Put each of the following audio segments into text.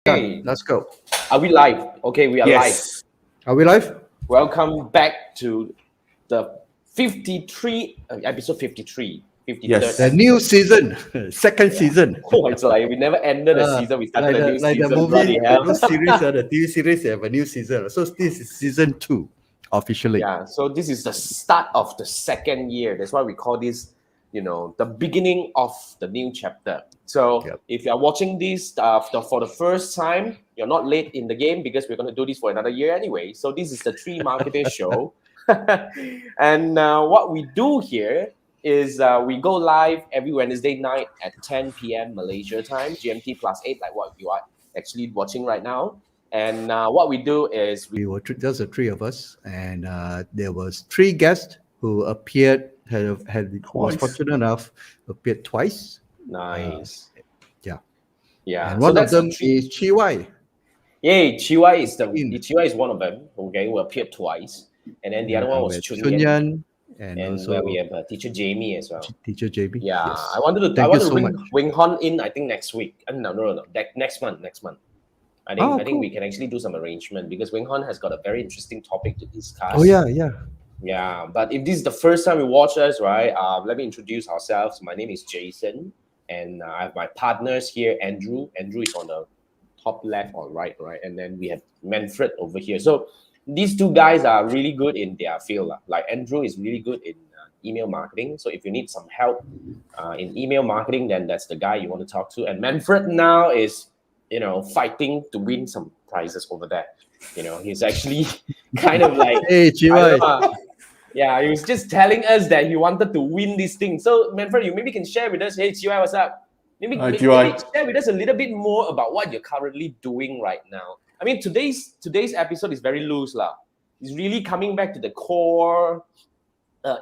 Done. Let's go. Are we live? Okay, we are live. Are we live? Welcome back to the 53 episode 53, 53rd. Yes. The new season, second season. Oh, it's like we never ended a season. We started a new like season. the movie, Bloody hell. the series, the TV series, they have a new season. So this is season 2, officially. Yeah, so this is the start of the second year. That's why we call this, the beginning of the new chapter. So if you're watching this for the first time, you're not late in the game because we're going to do this for another year anyway. So this is the Three Marketeers show. And what we do here is we go live every Wednesday night at 10 p.m. Malaysia time, GMT +8, like what you are actually watching right now. And what we do is we were just the three of us, and there was 3 guests who appeared, was fortunate enough, appeared twice. Nice. Yeah. And one of them is Chiwai. Yeah, Chiwai is one of them. Okay, who appeared twice, and then the other one was Chunyan. And also we have teacher Jamie as well. Teacher Jamie. Yeah, yes. I wanted to bring Wing Hon in. I think next week. No. Next month. I think we can actually do some arrangement because Wing Hon has got a very interesting topic to discuss. Oh yeah. Yeah, but if this is the first time you watch us, right? Let me introduce ourselves. My name is Jason, and I have my partners here. Andrew is on the top left or right, and then we have Manfred over here. So these two guys are really good in their field. Like Andrew is really good in email marketing. So if you need some help in email marketing, then that's the guy you want to talk to. And Manfred now is, fighting to win some prizes over there. He's actually kind of like, hey, Chiwai. Yeah, he was just telling us that he wanted to win this thing. So Manfred, you maybe can share with us. Hey, Chiwai, what's up? Maybe share with us a little bit more about what you're currently doing right now. I mean, today's episode is very loose, lah. It's really coming back to the core,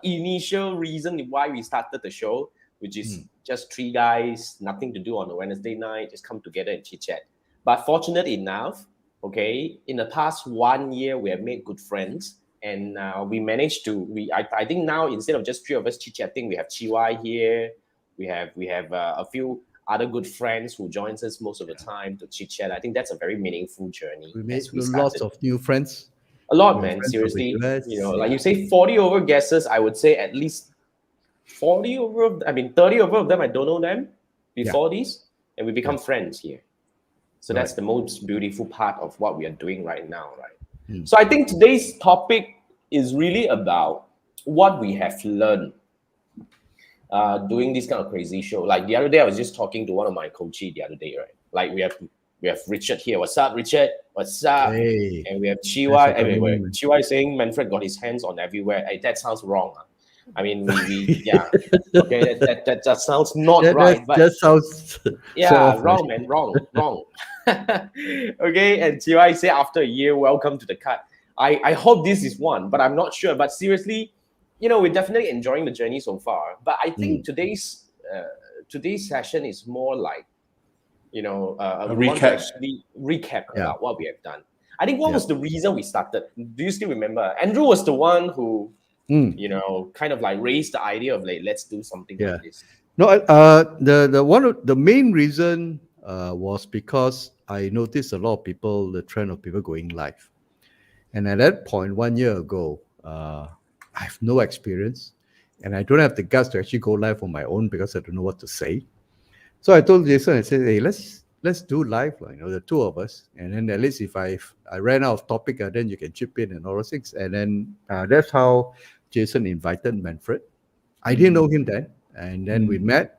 initial reason why we started the show, which is just 3 guys, nothing to do on a Wednesday night, just come together and chit chat. But fortunate enough, okay, in the past 1 year, we have made good friends, and we managed to. I think now instead of just 3 of us chit chatting, we have Chiwai here. We have a few other good friends who joins us most of the time to chit chat. I think that's a very meaningful journey. We made lots of new friends. A lot, man. Seriously, like you say, 40 over guesses. I would say at least 30 over of them. I don't know them before this, and we become friends here. So that's the most beautiful part of what we are doing right now, right? So I think today's topic is really about what we have learned doing this kind of crazy show. Like the other day, I was just talking to one of my coaches the other day, right? Like we have Richard here. What's up, Richard? What's up? Hey. And we have Chiwai everywhere. Chiwai saying Manfred got his hands on everywhere. Hey, that sounds wrong. I mean, yeah. Okay, that sounds not right. But that sounds wrong, man. Wrong. Okay, and Chiwai say after a year, welcome to the cut. I hope this is one, but I'm not sure. But seriously, we're definitely enjoying the journey so far. But I think today's session is more like, a recap about what we have done. I think what was the reason we started? Do you still remember? Andrew was the one who, kind of like raised the idea of like, let's do something like this. No, the main reason was because I noticed a lot of people, the trend of people going live. And at that point, 1 year ago, I have no experience, and I don't have the guts to actually go live on my own because I don't know what to say. So I told Jason, I said, hey, let's do live, the 2 of us. And then at least if I ran out of topic, then you can chip in and all those things. And then that's how Jason invited Manfred. I didn't know him then. And then we met.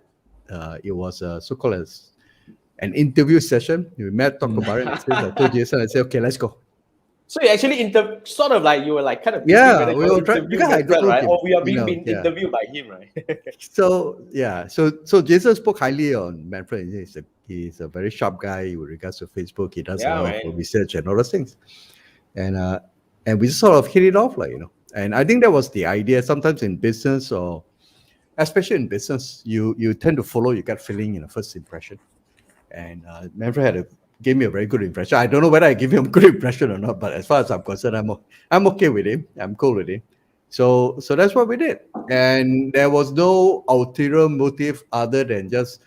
It was so-called as an interview session. We met, talked about it. I told Jason, I said, okay, let's go. So you actually you were like kind of we were trying because I don't know right? him, Or we are being interviewed by him, right? So Jason spoke highly on Manfred. He's a very sharp guy with regards to Facebook. He does a lot of research and all those things, and we sort of hit it off, And I think that was the idea. Sometimes in business, or especially in business, you tend to follow your gut feeling in the first impression. And Manfred gave me a very good impression. I don't know whether I give him a good impression or not, but as far as I'm concerned, I'm okay with him. I'm cool with him. So that's what we did. And there was no ulterior motive other than just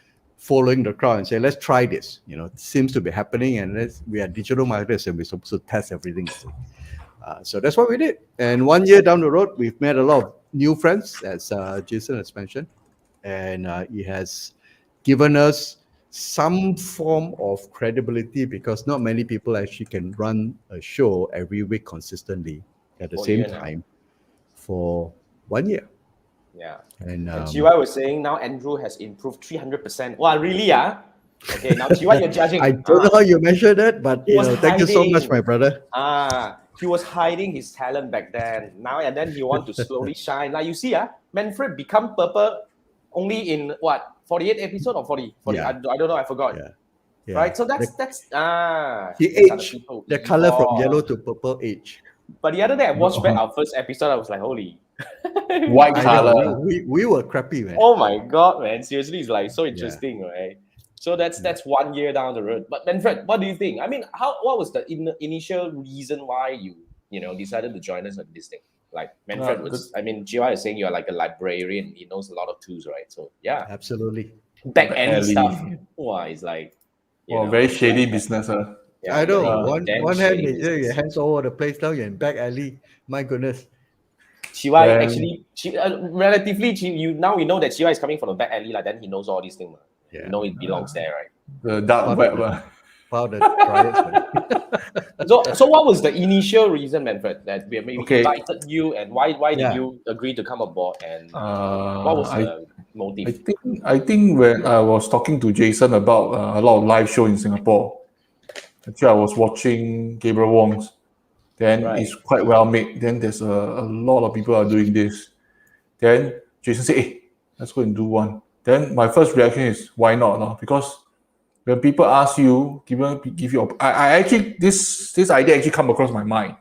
following the crowd and say, let's try this. It seems to be happening, and we are digital marketers and we're supposed to test everything. So that's what we did. And 1 year down the road, we've made a lot of new friends, as Jason has mentioned, and it has given us some form of credibility, because not many people actually can run a show every week consistently at the same time for 1 year. Yeah. And GY was saying now Andrew has improved 300%. Wow, really? Okay, now GY, you're judging. I don't know how you measure that, but thank you so much, my brother. He was hiding his talent back then. Now and then he want to slowly shine. Like you see, Manfred become purple only in what, 48 episode or 40? Yeah. I don't know, I forgot. Yeah. Right? So that's he aged the color from yellow to purple age. But the other day I watched back our first episode, I was like, holy. White color. We were crappy, man. Oh my god, man. Seriously, it's like so interesting, right? So that's 1 year down the road. But Manfred, what do you think? I mean, what was the initial reason why you decided to join us on this thing? Like Manfred GY is saying you're like a librarian. He knows a lot of tools, right? So yeah, absolutely. Back alley stuff. Wow, it's like very shady business. Yeah, I know. One hand, your hands all over the place now. You're in back alley. My goodness. GY actually, relatively, now we know that GY is coming from the back alley. Like then he knows all these things. Yeah. You know it belongs there, right? The dark web. So what was the initial reason, Manfred, that we invited you, and why did you agree to come aboard, and what was the motive? I think when I was talking to Jason about a lot of live show in Singapore, actually I was watching Gabriel Wong's. Then it's quite well made. Then there's a lot of people are doing this. Then Jason said, "Hey, let's go and do one." Then my first reaction is, why not? No? Because when people ask you, give you, I actually this idea actually come across my mind.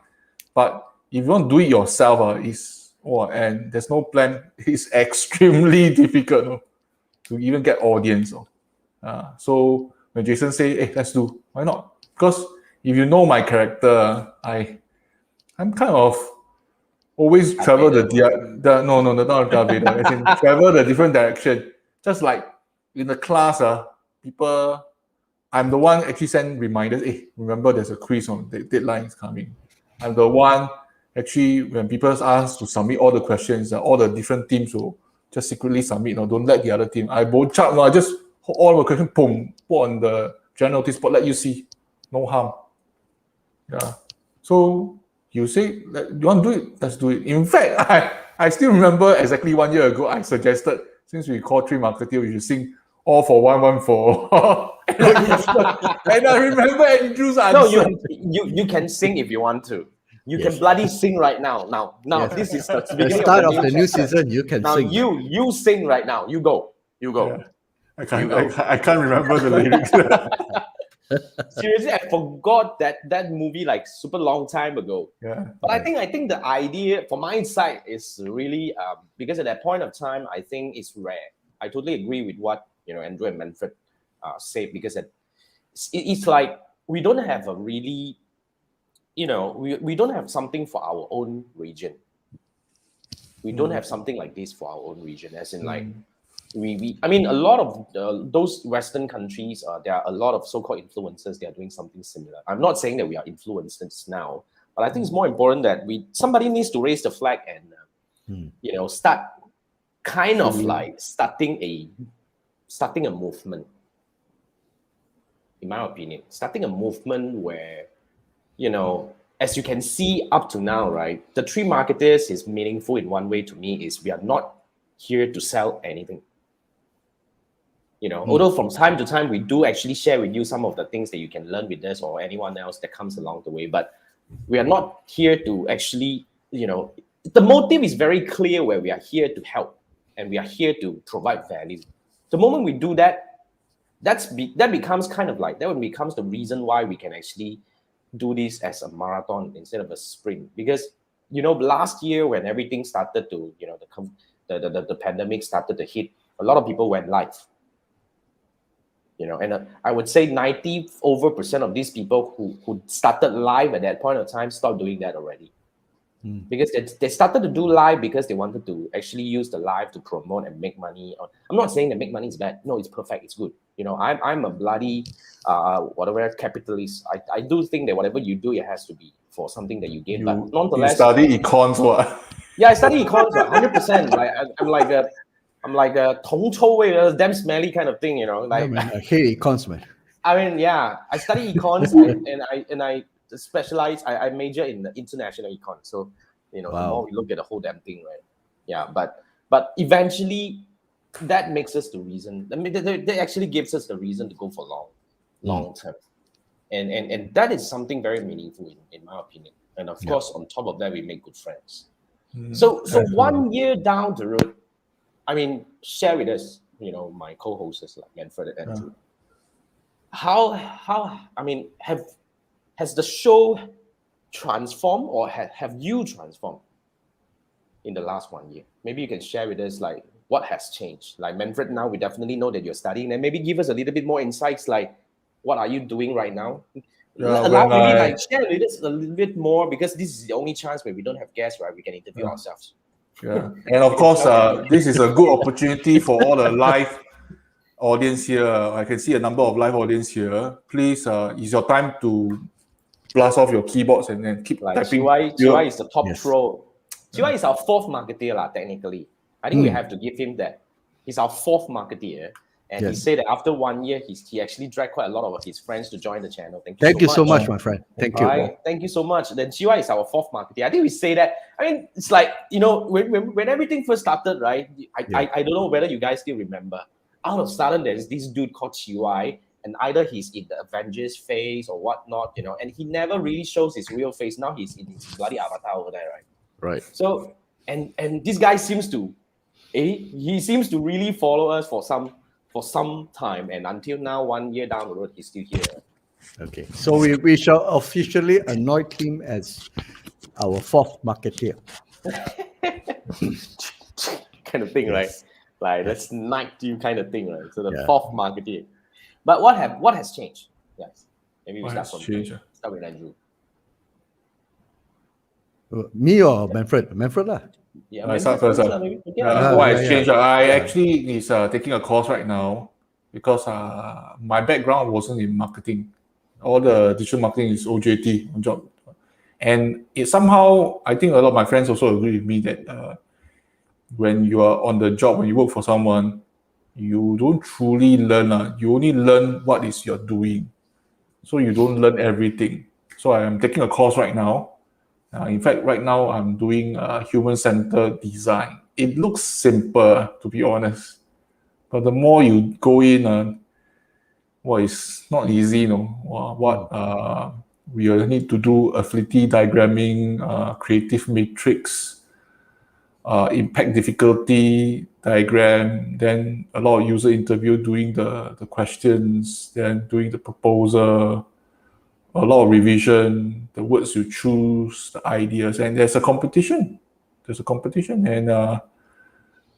But if you want to do it yourself, and there's no plan, it's extremely difficult to even get audience. So when Jason say, "Hey, let's do," why not? Because if you know my character, I'm kind of always travel travel the different direction. Just like in the class, people, I'm the one actually send reminders. Hey, remember there's a quiz on the deadline is coming. I'm the one actually when people ask to submit all the questions, all the different teams will just secretly submit. Don't let the other team. I just all the questions, boom, put on the general notice board, let you see. No harm. Yeah. So you say, you want to do it? Let's do it. In fact, I still remember exactly 1 year ago, I suggested, since we call 3 Marketeers, we should sing All for One, One for All. And I remember Andrew's answer. No, you can sing if you want to. You can bloody sing right now. Now, this is the start of the new season. You can sing. Now you sing right now. You go. Yeah. I can't remember the lyrics. Seriously, I forgot that movie like super long time ago. Yeah. But I think the idea from my side is really because at that point of time, I think it's rare. I totally agree with what Andrew and Manfred said, because it's like we don't have a really, we don't have something for our own region. We don't have something like this for our own region, as in like. I mean, a lot of those Western countries, there are a lot of so-called influencers. They are doing something similar. I'm not saying that we are influencers now, but I think it's more important that somebody needs to raise the flag and start kind of like starting a movement. In my opinion, starting a movement where, as you can see up to now, right, the 3 Marketeers is meaningful in one way to me is we are not here to sell anything. Although from time to time we do actually share with you some of the things that you can learn with us or anyone else that comes along the way, but we are not here to actually, the motive is very clear, where we are here to help and we are here to provide value. The moment we do that, that becomes kind of like, that becomes the reason why we can actually do this as a marathon instead of a sprint. Because, last year when everything started to, the pandemic started to hit, a lot of people went live. And I would say 90% of these people who started live at that point of time stopped doing that already. Because they started to do live because they wanted to actually use the live to promote and make money. I'm not saying that make money is bad. No, it's perfect. It's good. You know, I'm a bloody whatever capitalist. I do think that whatever you do, it has to be for something that you gain. But nonetheless, you study econs, what? Yeah, I study econs, 100%. Like I'm like a 铜臭味, damn smelly kind of thing. You know, like Yeah, man, I hate econs, man. I mean, yeah, I study econs and I specialize. I major in the international econ. So, you know, the more we look at the whole damn thing, right? Yeah, but eventually, that makes us the reason. I mean, that actually gives us the reason to go for long term, and that is something very meaningful in my opinion. And of course, on top of that, we make good friends. So 1 year down the road, I mean, share with us, you know, my co-hosts like Manfred and Andrew. How I mean, has the show transformed, or have you transformed in the last 1 year? Maybe you can share with us like what has changed. Like Manfred, now we definitely know that you're studying, and maybe give us a little bit more insights. Like, what are you doing right now? Like share with us a little bit more, because this is the only chance where we don't have guests, right? We can interview ourselves. Yeah, and of course, this is a good opportunity for all the live audience here. I can see a number of live audience here. Please, it's your time to blast off your keyboards and then keep typing. Chiwai is the top troll. Chiwai is our fourth marketeer, technically. I think we have to give him that. He's our fourth marketeer. And he said that after 1 year, he actually dragged quite a lot of his friends to join the channel. Thank you so much, my friend. Thank you. Right? Thank you so much. Then Chiwai is our fourth marketeer. I think we say that. I mean, it's like, you know, when everything first started, right? I don't know whether you guys still remember. Out of sudden, there's this dude called Chiwai, and either he's in the Avengers phase or whatnot, you know, and he never really shows his real face. Now he's in his bloody avatar over there, right? Right. So, and this guy seems to, he seems to really follow us for some time, and until now, 1 year down the road, he's still here. Okay, so we shall officially anoint him as our fourth marketeer. Kind of thing, right? Like let's knight you kind of thing, right? So the fourth marketeer. But what has changed, guys? Maybe we start with Andrew. Me or Manfred? Manfred lah. Yeah, I start first. What has changed? I actually is taking a course right now because my background wasn't in marketing. All the digital marketing is OJT, on job, and it somehow, I think a lot of my friends also agree with me that when you are on the job, when you work for someone, you don't truly learn. You only learn what is you're doing, so you don't learn everything. So I am taking a course right now. In fact, right now I'm doing human-centered design. It looks simple, to be honest, but the more you go in, it's not easy, you know. We need to do affinity diagramming, creative matrix, impact difficulty diagram, then a lot of user interview, doing the questions, then doing the proposal, a lot of revision, the words you choose, the ideas, and there's a competition. And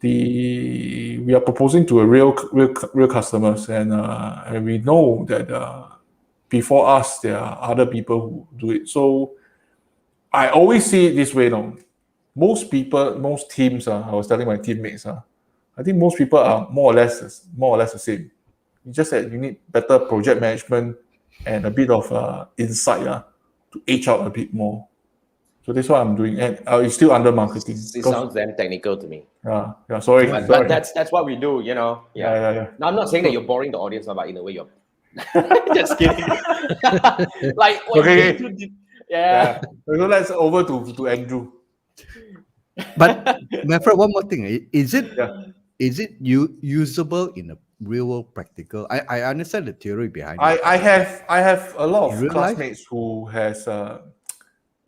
we are proposing to a real customers, and we know that before us there are other people who do it. So I always see it this way, no. Most teams, I was telling my teammates, I think most people are more or less the same. It's just that you need better project management and a bit of insight to age out a bit more. So that's what I'm doing, and it's still under marketing. It sounds damn technical to me. Sorry. But that's what we do, you know. Yeah. Now, I'm not saying that you're boring the audience, but in a way you're. Just kidding. Like okay. Yeah. So let's over to Andrew. But Manfred, one more thing. Is it usable in a real world practical? I understand the theory behind it. I have a lot of classmates who has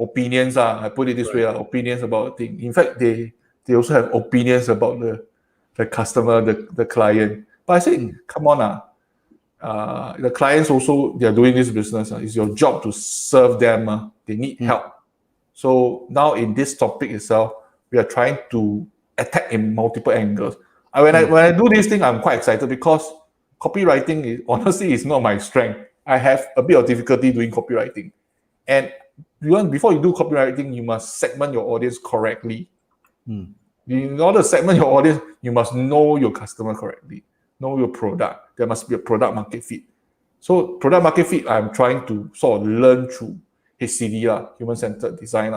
opinions. I put it this way, opinions about a thing. In fact, they also have opinions about the customer, the client. But I say, come on, the clients also, they are doing this business. It's your job to serve them. They need help. So now in this topic itself, we are trying to attack in multiple angles. When I do this thing, I'm quite excited because copywriting honestly is not my strength. I have a bit of difficulty doing copywriting, and before you do copywriting, you must segment your audience correctly. Mm. In order to segment your audience, you must know your customer correctly, know your product. There must be a product market fit. So product market fit, I'm trying to sort of learn through HCD, human-centered design.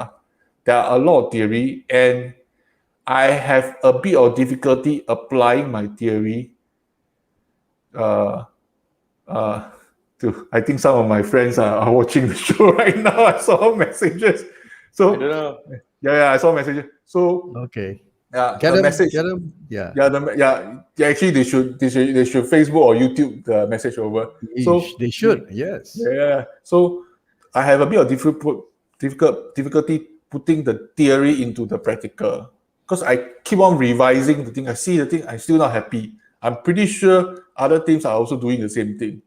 There are a lot of theory, and I have a bit of difficulty applying my theory I think some of my friends are watching the show right now. I saw messages. So I don't know. Yeah, I saw messages. So Okay. the message. Get them. Yeah. Actually, they should Facebook or YouTube the message over. So They should. Yes. Yeah. So I have a bit of difficulty putting the theory into the practical, because I keep on revising the thing. I see the thing, I'm still not happy. I'm pretty sure other teams are also doing the same thing.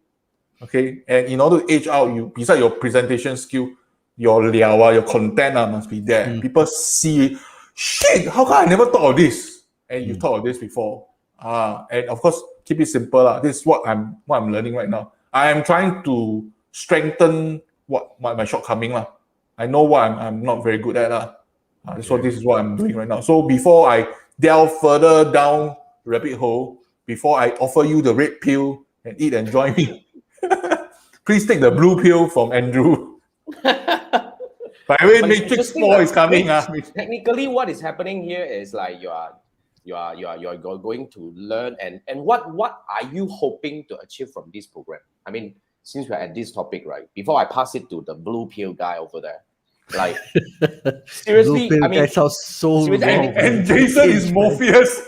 Okay, and in order to age out, you, beside your presentation skill, your liao, your content must be there. People see, shit, how come I never thought of this? And you thought of this before. And of course, keep it simple. This is what I'm learning right now. I am trying to strengthen what my shortcoming. I know what I'm not very good at. So this is what I'm doing right now. So before I delve further down rabbit hole, before I offer you the red pill and eat and join me, please take the blue pill from Andrew. By the way, Matrix 4 is coming. Technically, what is happening here is like you're going to learn, and what are you hoping to achieve from this program? I mean, since we're at this topic, right? Before I pass it to the blue pill guy over there, like seriously, blue pill I mean, guy sounds so wrong, and Jason is Morpheus.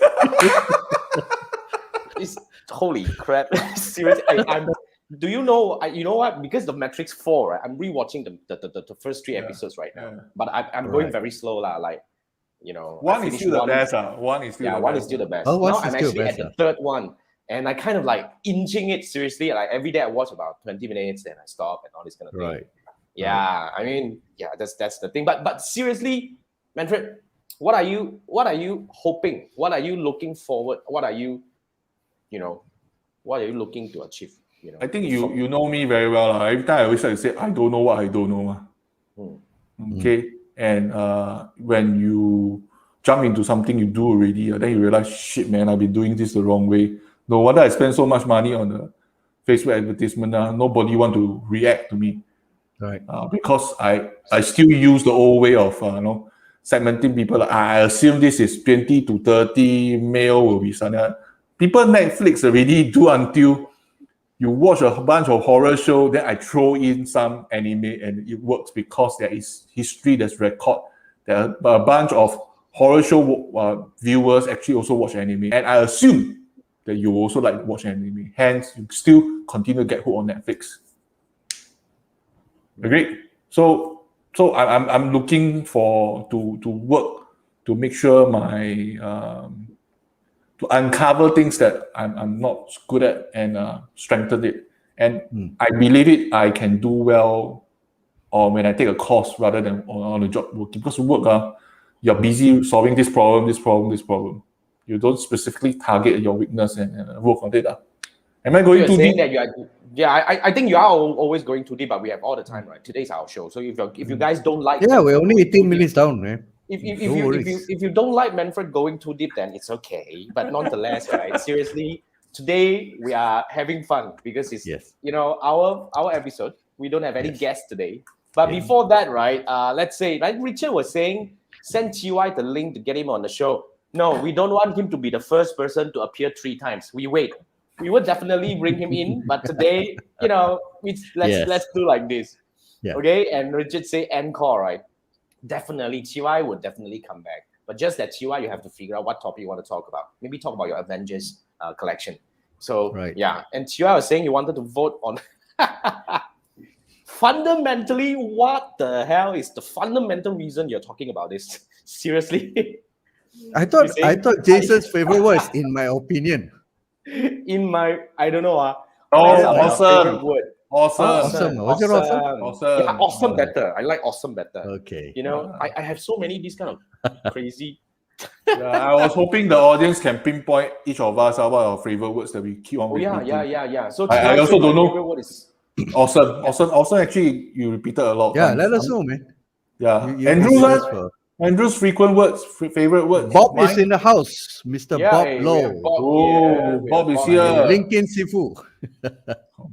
It's holy crap! Seriously, I'm. Do you know? You know what? Because of Matrix 4, right? I'm rewatching the first 3 episodes right now, but I'm going very slow, like. One is still the best. One is still the best. Oh, now I'm actually at the third one, and I kind of like inching it seriously. Like every day I watch about 20 minutes, then I stop and all this kind of thing. Right. Yeah, I mean, yeah, that's the thing. But seriously, Manfred, what are you hoping? What are you looking forward? What are you looking to achieve? I think you know me very well. Every time I always like to say, I don't know what I don't know. Okay. And when you jump into something you do already, then you realize, shit, man, I've been doing this the wrong way. No wonder I spend so much money on the Facebook advertisement. Nobody want to react to me. Right. Because I still use the old way of segmenting people. I assume this is 20 to 30 male will be something. People Netflix already do until you watch a bunch of horror show, then I throw in some anime, and it works because there is history, there's record. There are a bunch of horror show viewers actually also watch anime, and I assume that you also like to watch anime. Hence, you still continue to get hooked on Netflix. Agreed? So I'm looking to work to make sure my to uncover things that I'm not good at and strengthen it. And I believe I can do well or when I take a course rather than on a job working. Because work, you're busy solving this problem. You don't specifically target your weakness and work on it. Am I going too deep? I think you are always going too deep, but we have all the time, right? Today's our show. So if you guys don't like... Yeah, we're only 18 minutes down, man. If you don't like Manfred going too deep, then it's okay. But nonetheless, right? Seriously, today we are having fun because it's our episode. We don't have any guests today. But before that, right? Let's say, like Richard was saying, send TY the link to get him on the show. No, we don't want him to be the first person to appear 3 times. We wait. We would definitely bring him in, but today, let's do like this. Yeah. Okay, and Richard say encore, right? Definitely, TY would definitely come back. But just that TY, you have to figure out what topic you want to talk about. Maybe talk about your Avengers collection. So, and TY was saying you wanted to vote on... Fundamentally, what the hell is the fundamental reason you're talking about this? Seriously? I thought Jason's favorite word is in my opinion. I don't know. Awesome. Awesome. Was it awesome? Awesome. Yeah, awesome better. I like awesome better. Okay. I have so many these kind of crazy. I was hoping the audience can pinpoint each of us what our favorite words that we keep on. Yeah. So I also don't know. What is Awesome. Actually, you repeated a lot of Yeah, times. let us know, man. Yeah. You Andrew's can do this for Andrew's frequent words, favorite words. Bob is in the house, Mr. Yeah, Bob hey, we have Lowe. Bob Oh, here. We Bob have is Bob here. LinkedIn Sifu.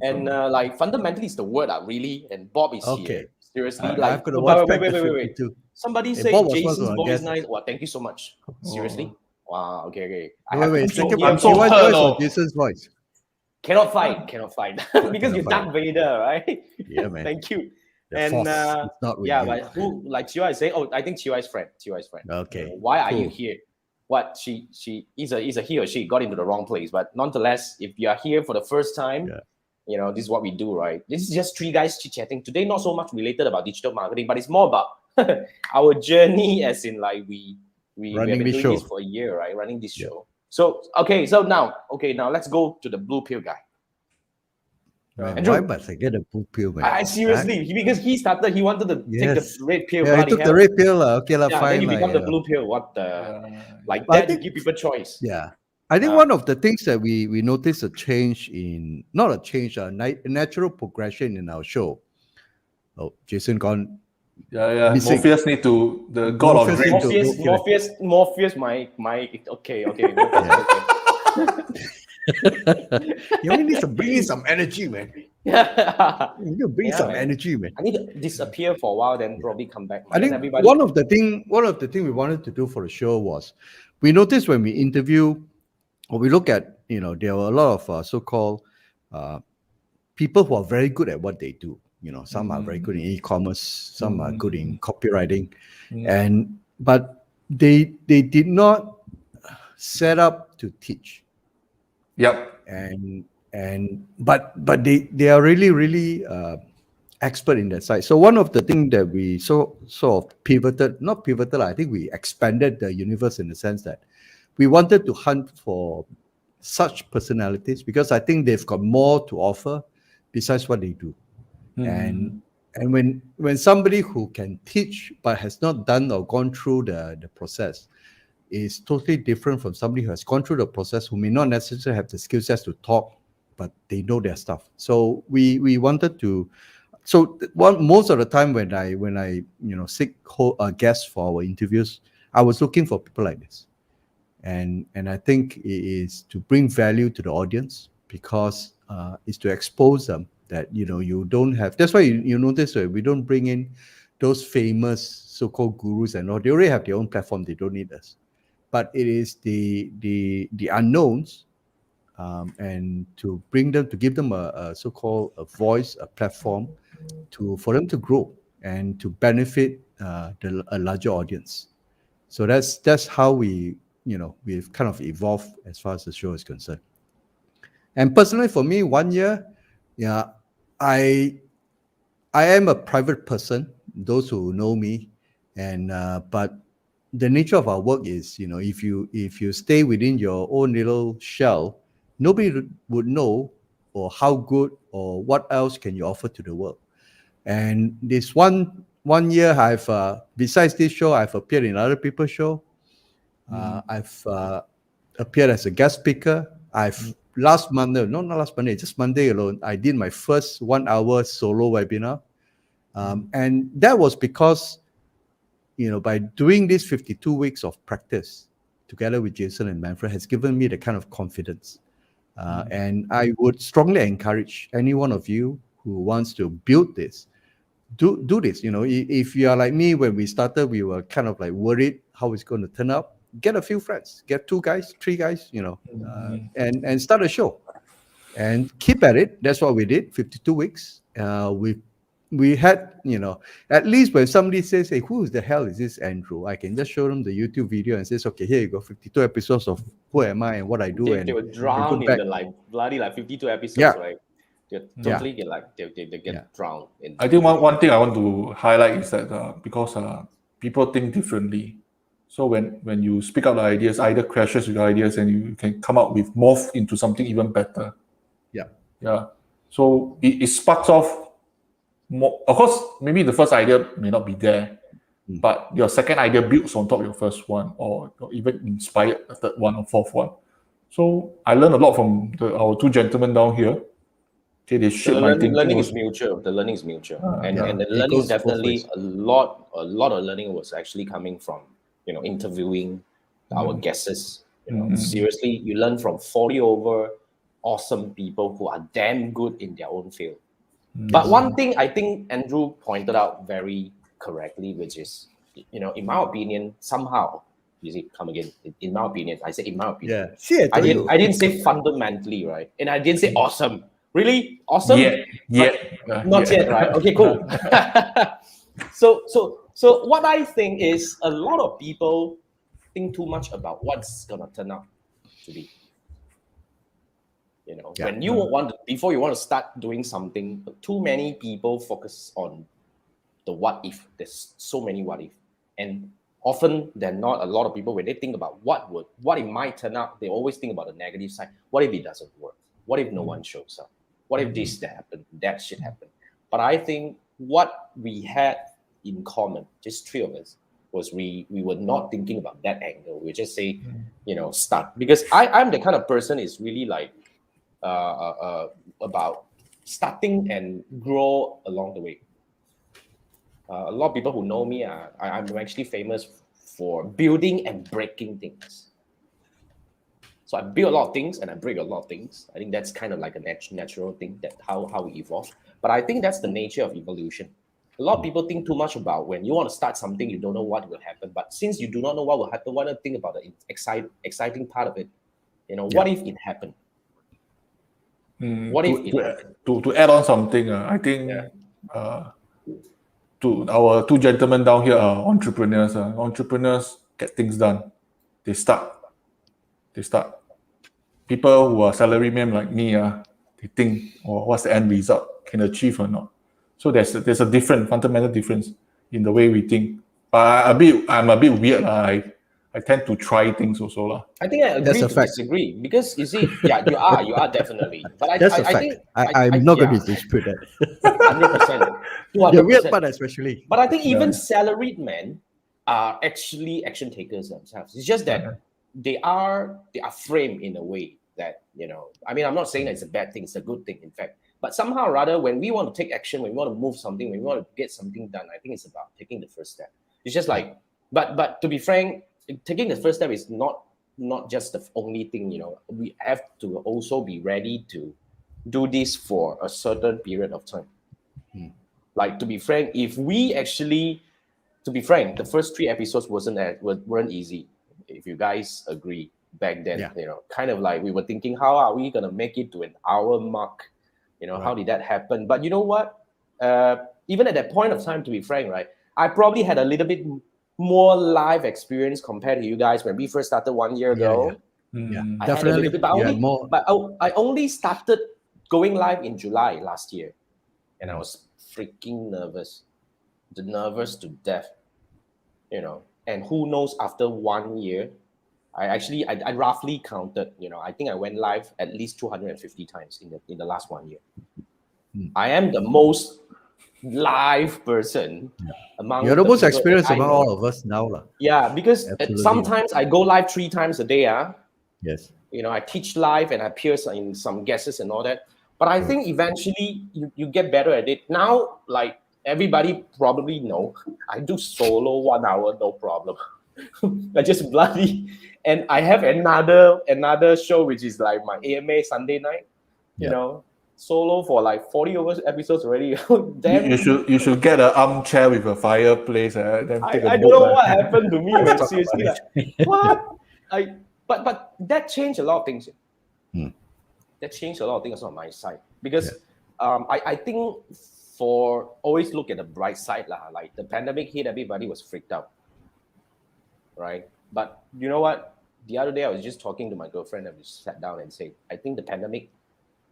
And like fundamentally, it's the word, really. And Bob is Okay. here. Seriously, I've like, got to oh, watch wait. back the 52. Somebody Hey, said Bob was one of Jason's our voice guests. nice. Wow, thank you so much. Seriously. Wow. Okay. I Wait, have to second hear one. I'm so Chiwa's hurt, voice or oh. Jason's voice? Cannot fight because you're fight. Darth Vader, right? Yeah, man. Thank you. The And force is not with yeah, you. but who, like Chiwa is saying? Oh, I think Chiwa is friend. Okay. Why are you Cool. here? What she is a he or she got into the wrong place. But nonetheless, if you are here for the first time, this is what we do, right? This is just three guys chit-chatting today. Not so much related about digital marketing, but it's more about our journey, as in like we have been doing this for a year, right? Running this show. So now let's go to the blue pill guy. Man, Andrew, why must I get a blue pill, man? I seriously, because he wanted to take the red pill. Yeah, he took the red pill. Okay, yeah, fine. then you become the blue pill. What the? Like I that, think, you give people choice. Yeah. I think one of the things that we noticed a change in, not a change, a natural progression in our show. Oh, Jason gone. Yeah. Missing. Morpheus need to, the god of dreams. Morpheus, my, okay. You only need to bring in some energy, man. You need to bring some energy, man. I need to disappear for a while, then probably come back. I think one of the thing we wanted to do for the show was, we noticed when we interview, or we look at, there were a lot of so-called people who are very good at what they do. Some are very good in e-commerce, some are good in copywriting, but they did not set up to teach. Yep. But they are really expert in that side. So one of the things that we sort of pivoted, not pivoted, I think we expanded the universe in the sense that we wanted to hunt for such personalities, because I think they've got more to offer besides what they do. And when somebody who can teach but has not done or gone through the process is totally different from somebody who has gone through the process, who may not necessarily have the skill sets to talk, but they know their stuff. So we wanted to. So most of the time when I seek guests for our interviews, I was looking for people like this, and I think it is to bring value to the audience, because it's to expose them that you don't have. That's why you notice that we don't bring in those famous so-called gurus and all. They already have their own platform. They don't need us. But it is the unknowns, and to bring them, to give them a so-called a voice, a platform, for them to grow and to benefit a larger audience. So that's how we've kind of evolved as far as the show is concerned. And personally, for me, 1 year, I am a private person. Those who know me, but the nature of our work is, if you stay within your own little shell, nobody would know or how good or what else can you offer to the world. And this one year, I've besides this show, I've appeared in other people's show. I've appeared as a guest speaker. Just Monday alone, I did my first 1 hour solo webinar. And that was because, by doing this 52 weeks of practice together with Jason and Manfred has given me the kind of confidence. And I would strongly encourage any one of you who wants to build this, do this. If you are like me, when we started, we were kind of like worried how it's going to turn out. Get a few friends, get 2 guys, 3 guys, and start a show and keep at it. That's what we did. 52 weeks. We had, at least when somebody says, hey, who the hell is this Andrew? I can just show them the YouTube video and says, okay, here you go, 52 episodes of who am I and what I do. They would drown in the bloody 52 episodes, right? They totally get they get drowned. I think one thing I want to highlight is that because people think differently. So when you speak out the ideas, either crashes with ideas and you can come up with morph into something even better. Yeah. So it sparks off more. Of course, maybe the first idea may not be there, but your second idea builds on top of your first one, or even inspired a third one or fourth one. So I learned a lot from our 2 gentlemen down here. Okay, they The shoot my thinking. learning is mutual. The learning is mutual, and the it learning is goes both definitely ways. a lot of learning was actually coming from interviewing our guests. Seriously, you learn from 40 over awesome people who are damn good in their own field. But one thing I think Andrew pointed out very correctly, which is, in my opinion, somehow, you see, come again. In my opinion, I say in my opinion. Yeah. See, I told you. I didn't say fundamentally, right? And I didn't say awesome. Really awesome? Not yet, right? Okay, cool. So what I think is a lot of people think too much about what's gonna turn out to be. When you before you want to start doing something, too many people focus on the what if. There's so many what if, and often than not, a lot of people, when they think about what it might turn out, they always think about the negative side. What if it doesn't work? What if no one shows up? What if this that happened? That shit happened. But I think what we had in common, just three of us, was we were not thinking about that angle. We just say, start. Because I'm the kind of person is really like about starting and grow along the way. A lot of people who know me, I'm actually famous for building and breaking things. So I build a lot of things and I break a lot of things. I think that's kind of like a natural thing, that how we evolve. But I think that's the nature of evolution. A lot of people think too much about when you want to start something, you don't know what will happen. But since you do not know what will happen, why not think about the exciting part of it? What if it happened? What if it happened? To add on something, I think to our two gentlemen down here are entrepreneurs. Entrepreneurs get things done. They start. People who are salarymen like me, they think, what's the end result? Can achieve or not? So there's a different fundamental difference in the way we think. But I'm a bit weird. I tend to try things also. I think I agree to disagree, because you see, you are definitely. But I think I'm not going to dispute that. 100%. 200%. The weird part especially. But I think even salaried men are actually action takers themselves. It's just that they are framed in a way that, I mean, I'm not saying that it's a bad thing, it's a good thing, in fact. But somehow or rather, when we want to take action, when we want to move something, when we want to get something done, I think it's about taking the first step. It's just like, but to be frank, taking the first step is not just the only thing. We have to also be ready to do this for a certain period of time. Like, to be frank, the first 3 episodes weren't easy. If you guys agree, back then, kind of like we were thinking, how are we gonna make it to an hour mark? How did that happen? But you know what? Even at that point of time, to be frank, right, I probably had a little bit more live experience compared to you guys when we first started 1 year ago. I definitely. Had a little bit, but I only started going live in July last year, and I was freaking nervous to death, And who knows? After 1 year, I roughly counted. I think I went live at least 250 times in the last 1 year. I am the most live person among. You're the most experienced among all of us now, Yeah, because sometimes I go live 3 times a day. Yes. I teach live and I appear in some guests and all that. But I think eventually you get better at it. Now, like everybody probably know, I do solo 1 hour, no problem. I just bloody, and I have another show which is like my AMA Sunday night. Solo for like 40 over episodes already. Damn. You should get an armchair with a fireplace. Then take I don't know what happened to me, man. Seriously, what? But that changed a lot of things. That changed a lot of things on my side, because I think for always look at the bright side lah. Like the pandemic hit, everybody was freaked out, right? But you know what? The other day I was just talking to my girlfriend and we sat down and said, I think the pandemic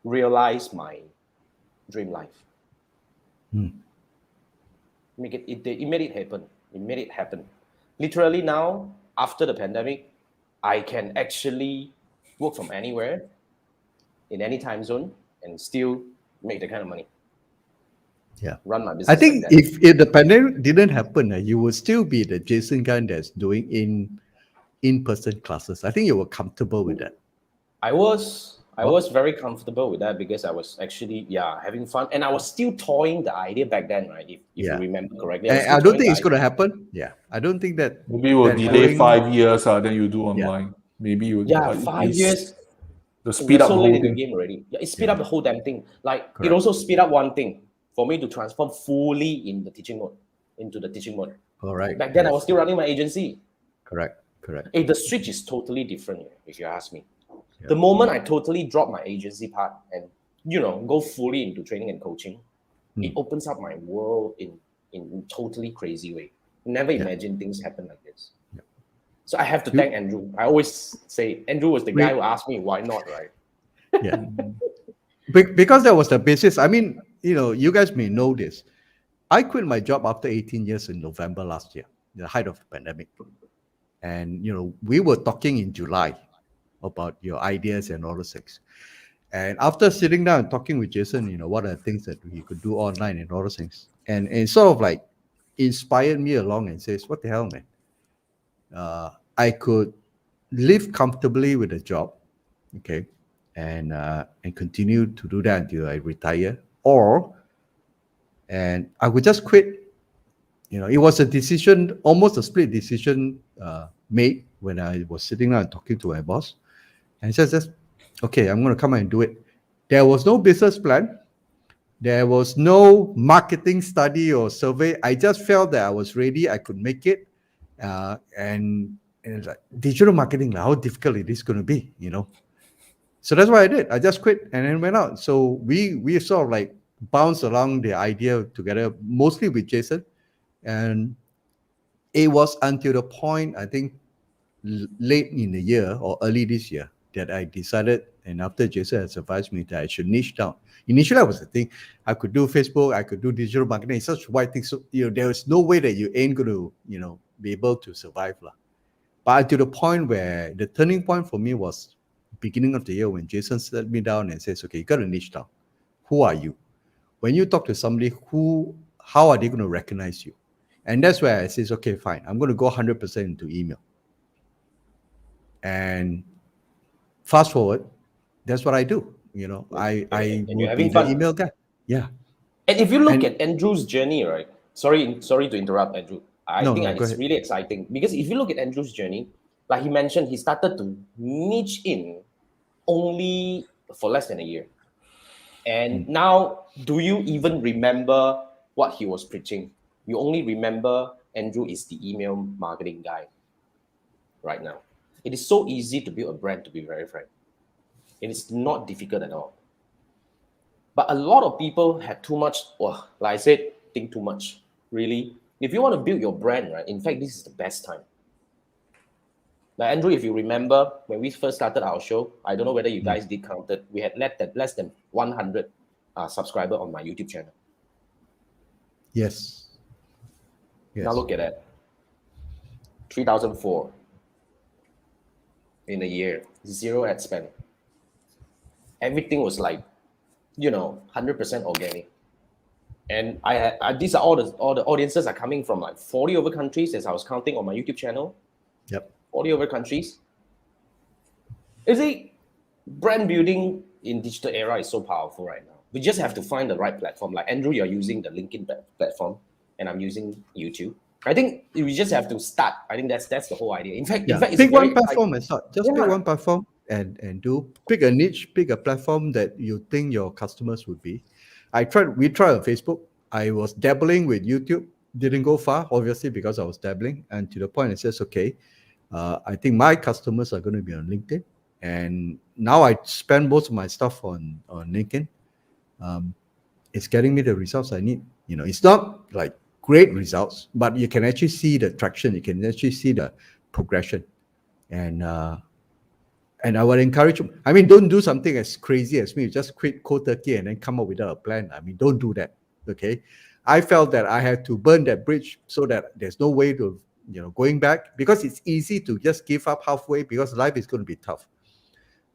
realized my dream life. It made it happen. It made it happen. Literally now, after the pandemic, I can actually work from anywhere, in any time zone, and still make the kind of money. Run my business. I think if the pandemic didn't happen, you would still be the Jason guy that's doing in-person classes. I think you were comfortable with that. I was I was very comfortable with that because I was actually having fun, and I was still toying the idea back then, right? If you remember correctly, I don't think it's going to happen. Yeah, I don't think that. Maybe we'll delay 5 years, then you do online. Maybe you 5 years. The speed up so the late whole in the thing. game already. Yeah, it speed up the whole damn thing. Like Correct. it also speed up one thing for me to transform fully in the teaching mode, into the teaching mode. All right. Back then I was still running my agency. Correct. The switch is totally different, if you ask me. The moment I totally drop my agency part and go fully into training and coaching, it opens up my world in totally crazy way. Never imagined things happen like this. So I have to thank Andrew. I always say Andrew was the guy who asked me why not, right? Yeah. Because that was the basis. I mean, you guys may know this. I quit my job after 18 years in November last year, the height of the pandemic. And, we were talking in July about your ideas and all those things. And after sitting down and talking with Jason, what are the things that we could do online and all those things. And it sort of like inspired me along and says, what the hell, man? I could live comfortably with a job, okay, and continue to do that until I retire, and I would just quit. It was a decision, almost a split decision made when I was sitting down and talking to my boss, and he says, okay, I'm going to come and do it. There was no business plan. There was no marketing study or survey. I just felt that I was ready. I could make it. And it's like, digital marketing, how difficult it is going to be, So that's what I did. I just quit and then went out. So we sort of like bounced along the idea together, mostly with Jason. And it was until the point, I think, late in the year or early this year that I decided, and after Jason has advised me, that I should niche down. Initially, I was thinking I could do Facebook, I could do digital marketing. It's such a wide thing. So, there is no way that you ain't going to, be able to survive. But to the point where the turning point for me was beginning of the year when Jason sat me down and says, okay, you got to niche down. Who are you? When you talk to somebody, how are they going to recognize you? And that's where I says, okay, fine. I'm going to go 100% into email. And fast forward, that's what I do. I would be the email guy. Yeah. And if you look at Andrew's journey, right? Sorry to interrupt, Andrew. I think it's really exciting because if you look at Andrew's journey, like he mentioned, he started to niche in only for less than a year. And now, do you even remember what he was preaching? You only remember Andrew is the email marketing guy right now. It is so easy to build a brand, to be very frank. It is not difficult at all. But a lot of people have too much, like I said, think too much. Really, if you want to build your brand, right? In fact, this is the best time. Now, Andrew, if you remember when we first started our show, I don't know whether you guys did count it. We had less than 100 subscribers on my YouTube channel. Yes. Now look at that. 3,004 in a year. 0 ad spend. Everything was like, 100% organic. And these are all the audiences are coming from like 40 over countries, as I was counting on my YouTube channel. Yep. 40 over countries. You see, brand building in digital era is so powerful right now. We just have to find the right platform. Like Andrew, you're using the LinkedIn platform, and I'm using YouTube. I think we just have to start. I think that's the whole idea. In fact, pick one platform and start. Just pick one platform and pick a niche, pick a platform that you think your customers would be. We tried on Facebook. I was dabbling with YouTube, didn't go far, obviously, because I was dabbling. And to the point, it says, okay, I think my customers are going to be on LinkedIn. And now I spend most of my stuff on LinkedIn. It's getting me the results I need. It's not like great results, but you can actually see the traction. You can actually see the progression. And I would encourage you. I mean, don't do something as crazy as me. Just quit cold turkey and then come up without a plan. I mean, don't do that. Okay. I felt that I had to burn that bridge so that there's no way to, going back, because it's easy to just give up halfway because life is going to be tough.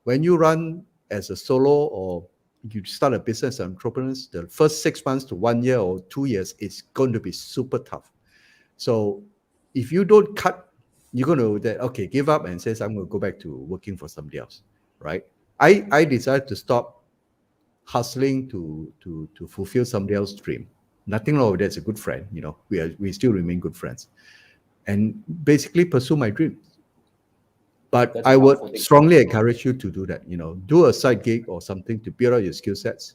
When you run as a solo or you start a business as entrepreneurs, the first 6 months to 1 year or 2 years is going to be super tough. So if you don't you're going to give up and says, I'm going to go back to working for somebody else, right? I decided to stop hustling to fulfill somebody else's dream. Nothing wrong with that. It's a good friend. We still remain good friends, and basically pursue my dream. But That's a I powerful would thing. strongly encourage you to do that. Do a side gig or something to build out your skill sets,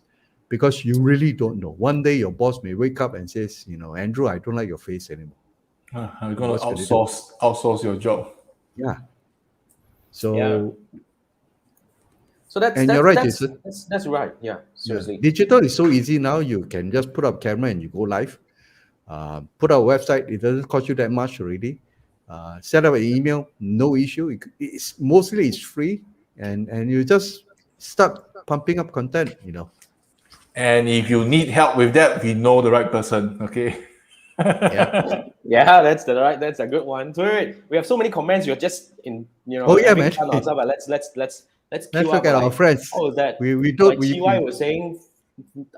because you really don't know. One day your boss may wake up and says, Andrew, I don't like your face anymore. I'm going to What's gonna do? outsource your job. Yeah. So. So that's And you're right, Jason. That's right. Yeah, seriously. Yeah. Digital is so easy now. You can just put up camera and you go live. Put up a website. It doesn't cost you that much already. Set up an email, no issue. It's mostly free, and you just start pumping up content. And if you need help with that, we know the right person. Okay. Yeah. Yeah, that's a good one. So wait, we have so many comments. You're just Oh yeah, man. fun or something. Let's Let's queue look up. at our friends. Oh, is that We don't. Like TY was saying.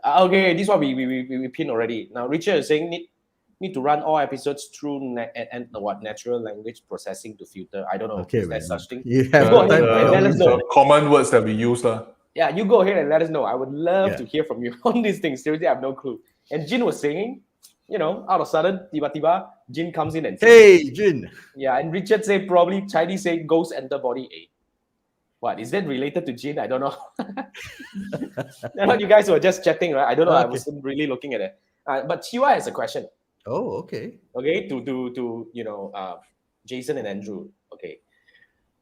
Okay, this one we pin already. Now Richard is saying need to run all episodes through natural language processing to filter. I don't know. Okay, Is there man. such thing? You have Go ahead time. and let us know. The common words that we use. Yeah, you go ahead and let us know. I would love Yeah. to hear from you on these things. Seriously, I have no clue. And Jin was saying, out of sudden, tiba-tiba, Jin comes in and says, Hey, Jin. yeah, and Richard say probably Chinese say ghost enter body A. What is that related to Jin? I don't know. You guys were just chatting, right? I don't know. I wasn't really looking at it. But TY has a question. Oh, okay. Okay, to Jason and Andrew. Okay,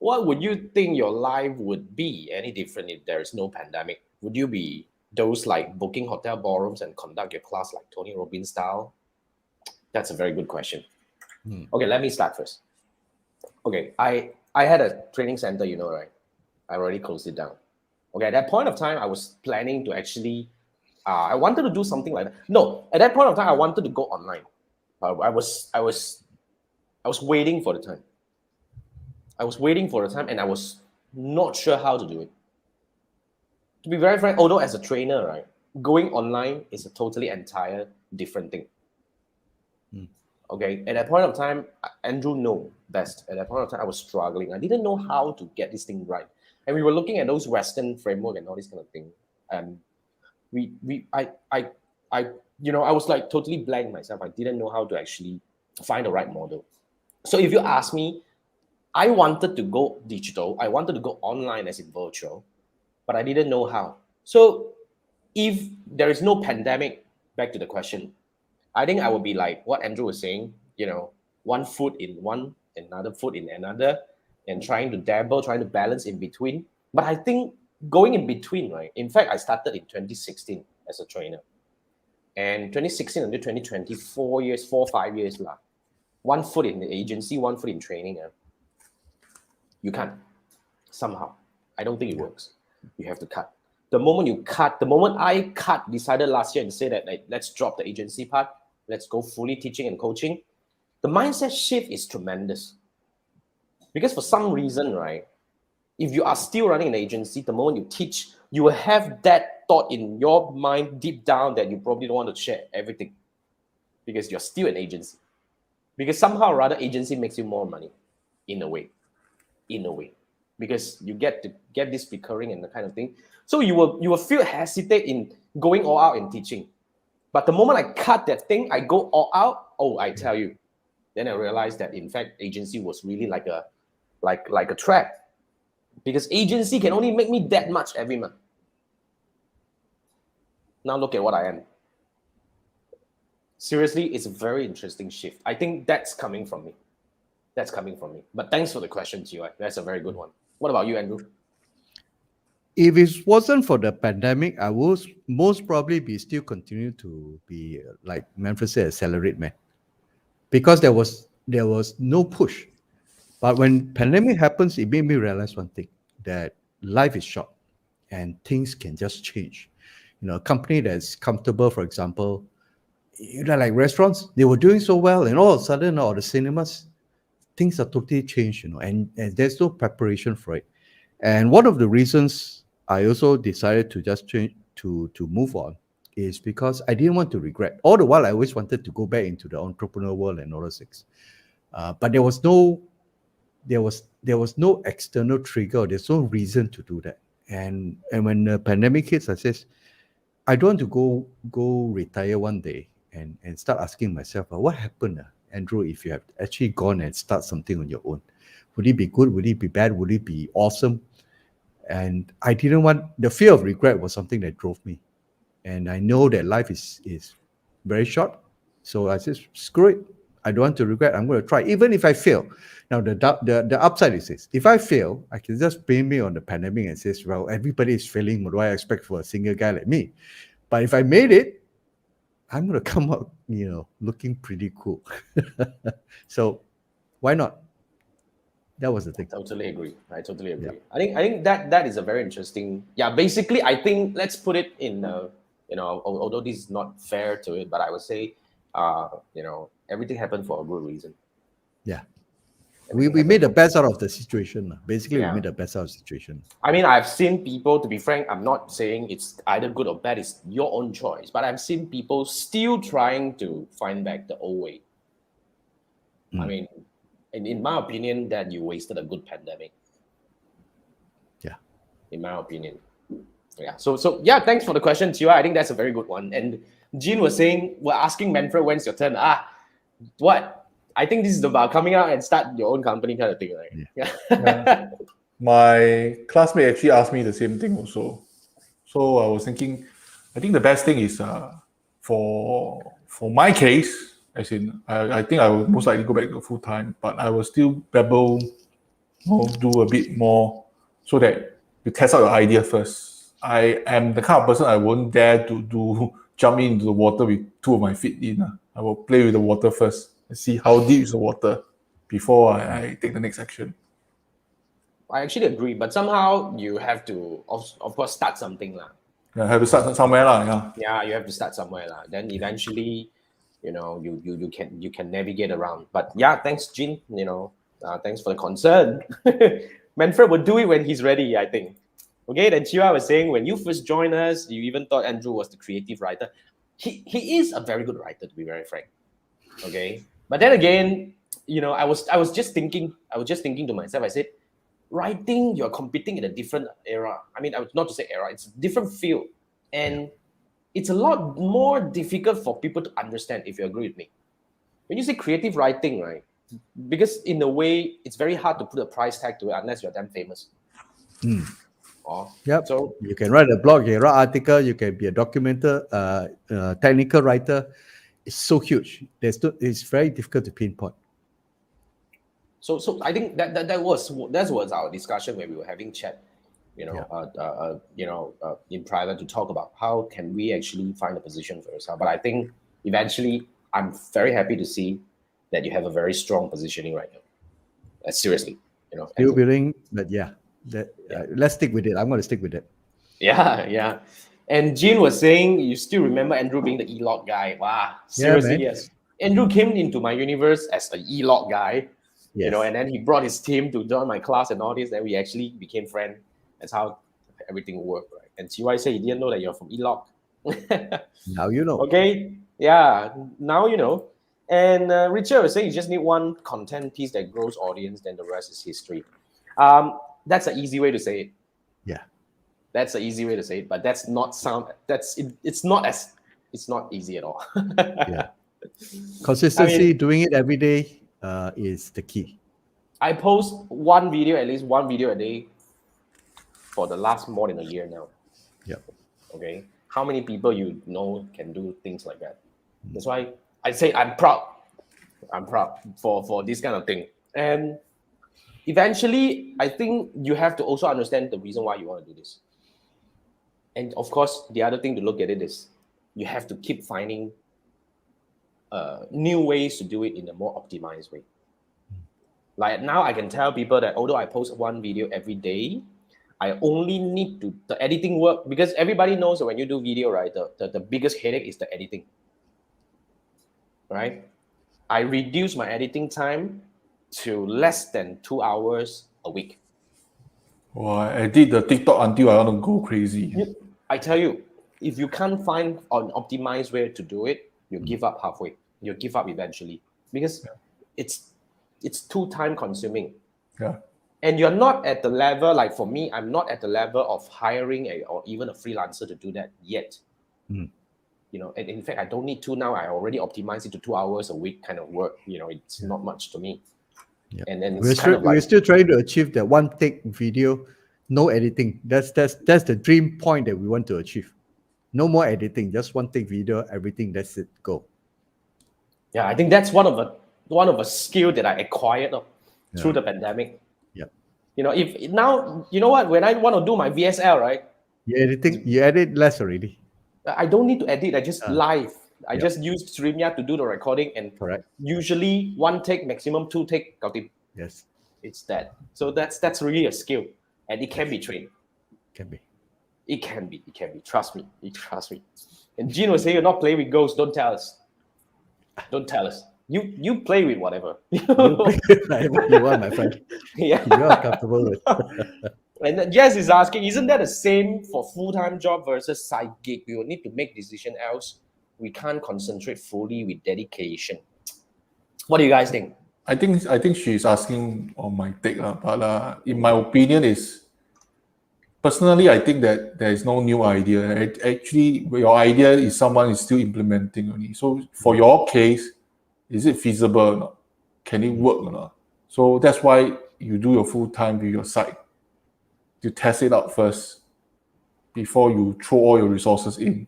what would you think your life would be any different if there is no pandemic? Would you be those like booking hotel ballrooms and conduct your class like Tony Robbins style? That's a very good question. Okay, let me start first. Okay, I had a training center, right? I already closed it down. Okay, at that point of time, I was planning to actually, I wanted to do something like that. No, at that point of time, I wanted to go online. I was waiting for the time. And I was not sure how to do it. To be very frank, although as a trainer, right, going online is a totally entire different thing. Okay, at that point of time, Andrew knows best. At that point of time, I was struggling. I didn't know how to get this thing right. And we were looking at those Western framework and all this kind of thing. And I was like totally blank myself. I didn't know how to actually find the right model. So if you ask me, I wanted to go digital. I wanted to go online as in virtual, but I didn't know how. So if there is no pandemic, back to the question, I think I would be like what Andrew was saying, one foot in one, another foot in another, and trying to balance in between. But I think going in between, right? In fact, I started in 2016 as a trainer. And 2016 until 2020, 4 years, 5 years. One foot in the agency, one foot in training. You can't. Somehow. I don't think it works. You have to cut. The moment I decided last year and say that let's drop the agency part, let's go fully teaching and coaching, the mindset shift is tremendous. Because for some reason, right, if you are still running an agency, the moment you teach, you will have that thought in your mind deep down that you probably don't want to share everything because you're still an agency. Because somehow or rather, agency makes you more money in a way, because you get to get this recurring and the kind of thing. So you will feel hesitate in going all out in teaching. But the moment I cut that thing, I go all out. Oh, I tell you, then I realized that in fact, agency was really like a trap. Because agency can only make me that much every month. Now look at what I am. Seriously, it's a very interesting shift. I think that's coming from me. But thanks for the question, TY. That's a very good one. What about you, Andrew? If it wasn't for the pandemic, I would most probably still continue to be, like Manfred said, a salaried man. Because there was no push. But when pandemic happens, it made me realize one thing, that life is short and things can just change. A company that's comfortable, for example, like restaurants, they were doing so well, and all of a sudden, or the cinemas, things are totally changed, and there's no preparation for it. And one of the reasons I also decided to just change to move on is because I didn't want to regret. All the while, I always wanted to go back into the entrepreneur world and all those things. But there was no external trigger. There's no reason to do that. And when the pandemic hits, I says, I don't want to go retire one day and start asking myself, what happened, Andrew, if you have actually gone and start something on your own? Would it be good? Would it be bad? Would it be awesome? And I didn't want, the fear of regret was something that drove me. And I know that life is very short. So I said, screw it. I don't want to regret. I'm going to try, even if I fail. Now, the upside is this. If I fail, I can just blame me on the pandemic and say, well, everybody is failing. What do I expect for a single guy like me? But if I made it, I'm going to come out, looking pretty cool. So why not? That was the thing. I totally agree. Yeah. I think that is a very interesting. Yeah, basically, I think let's put it in. Although this is not fair to it, but I would say, everything happened for a good reason. Yeah. We made the best out of the situation. Basically, we made the best out of the situation. I mean, I've seen people, to be frank, I'm not saying it's either good or bad, it's your own choice. But I've seen people still trying to find back the old way. I mean, in my opinion, that you wasted a good pandemic. Yeah. In my opinion. Yeah. So yeah, thanks for the question, Chiwa. I think that's a very good one. And Jean was saying, we're asking Manfred, when's your turn? What? I think this is about coming out and start your own company kind of thing, right? Yeah. My classmate actually asked me the same thing also. So I was thinking, I think the best thing is for my case, as in I think I will most likely go back to full time, but I will still do a bit more so that you test out your idea first. I am the kind of person I won't dare to jump into the water with two of my feet in. I will play with the water first and see how deep is the water before I take the next action. I actually agree, but somehow you have to, of course, start something. Yeah, have to start somewhere. Yeah, you have to start somewhere. Then eventually, you can navigate around. But yeah, thanks, Jean. Thanks for the concern. Manfred will do it when he's ready, I think. Okay, then Chiwa was saying, when you first joined us, you even thought Andrew was the creative writer. He is a very good writer, to be very frank. Okay, but then again, I was just thinking to myself. I said, writing, you're competing in a different era. I mean, I would not to say era, it's a different field. And it's a lot more difficult for people to understand, if you agree with me. When you say creative writing, right? Because in a way, it's very hard to put a price tag to it unless you're damn famous. Yep. So you can write a blog, you can write an article, you can be a documenter, technical writer. It's so huge. It's very difficult to pinpoint. So I think that was our discussion when we were having chat, in private to talk about how can we actually find a position for yourself. But I think eventually, I'm very happy to see that you have a very strong positioning right now. Seriously, Still building, but let's stick with it. I'm going to stick with it. Yeah. And Jean was saying, you still remember Andrew being the E-log guy. Wow, seriously, yes. Andrew came into my universe as an E-log guy. Yes. And then he brought his team to join my class and all this. Then we actually became friends. That's how everything worked, right? And TY said he didn't know that you're from ELOC. Now you know. Okay, yeah, now you know. And Richard was saying you just need one content piece that grows audience, then the rest is history. That's an easy way to say it. Yeah, that's an easy way to say it, but that's not sound. It's not easy at all. Yeah, consistency, doing it every day. Is the key. I post at least one video a day for the last more than a year now. Yeah. Okay. How many people can do things like that? That's why I say I'm proud. I'm proud for this kind of thing. And eventually, I think you have to also understand the reason why you want to do this. And of course, the other thing to look at it is you have to keep finding new ways to do it in a more optimized way. Like now I can tell people that although I post one video every day, I only need the editing work, because everybody knows that when you do video, right, the biggest headache is the editing, right? I reduce my editing time to less than 2 hours a week. Well, I did the TikTok until I want to go crazy. I tell you, if you can't find an optimized way to do it, you give up halfway. You give up eventually because it's too time consuming. Yeah. And you're not at the level, like for me, I'm not at the level of hiring or even a freelancer to do that yet. Mm. And in fact, I don't need to now. I already optimized it to 2 hours a week kind of work. It's not much to me. Yeah. And then we're still trying to achieve that one take video, no editing. That's the dream point that we want to achieve. No more editing, just one take video, everything. That's it. Go. Yeah, I think that's one of a skill that I acquired through the pandemic. Yeah. If now, you know what? When I want to do my VSL, right? You edit less already. I don't need to edit. I just live. I Yeah. just use StreamYard to do the recording, and Correct. usually one take, maximum 2 take. Yes. It's that. So that's really a skill, and it can be trained. Can be. It can be. Trust me. And Gene was saying, "You're not playing with ghosts. Don't tell us. Don't tell us. You play with whatever. Whatever you want, my friend. Yeah. You are comfortable with. And then Jess is asking, isn't that the same for full-time job versus side gig? We will need to make decision, else we can't concentrate fully with dedication. What do you guys think? I think she's asking on my take, but in my opinion is, personally, I think that there is no new idea. Actually, your idea is someone is still implementing only. So for your case, is it feasible or not? Can it work or not? So that's why you do your full time with your site. You test it out first before you throw all your resources in.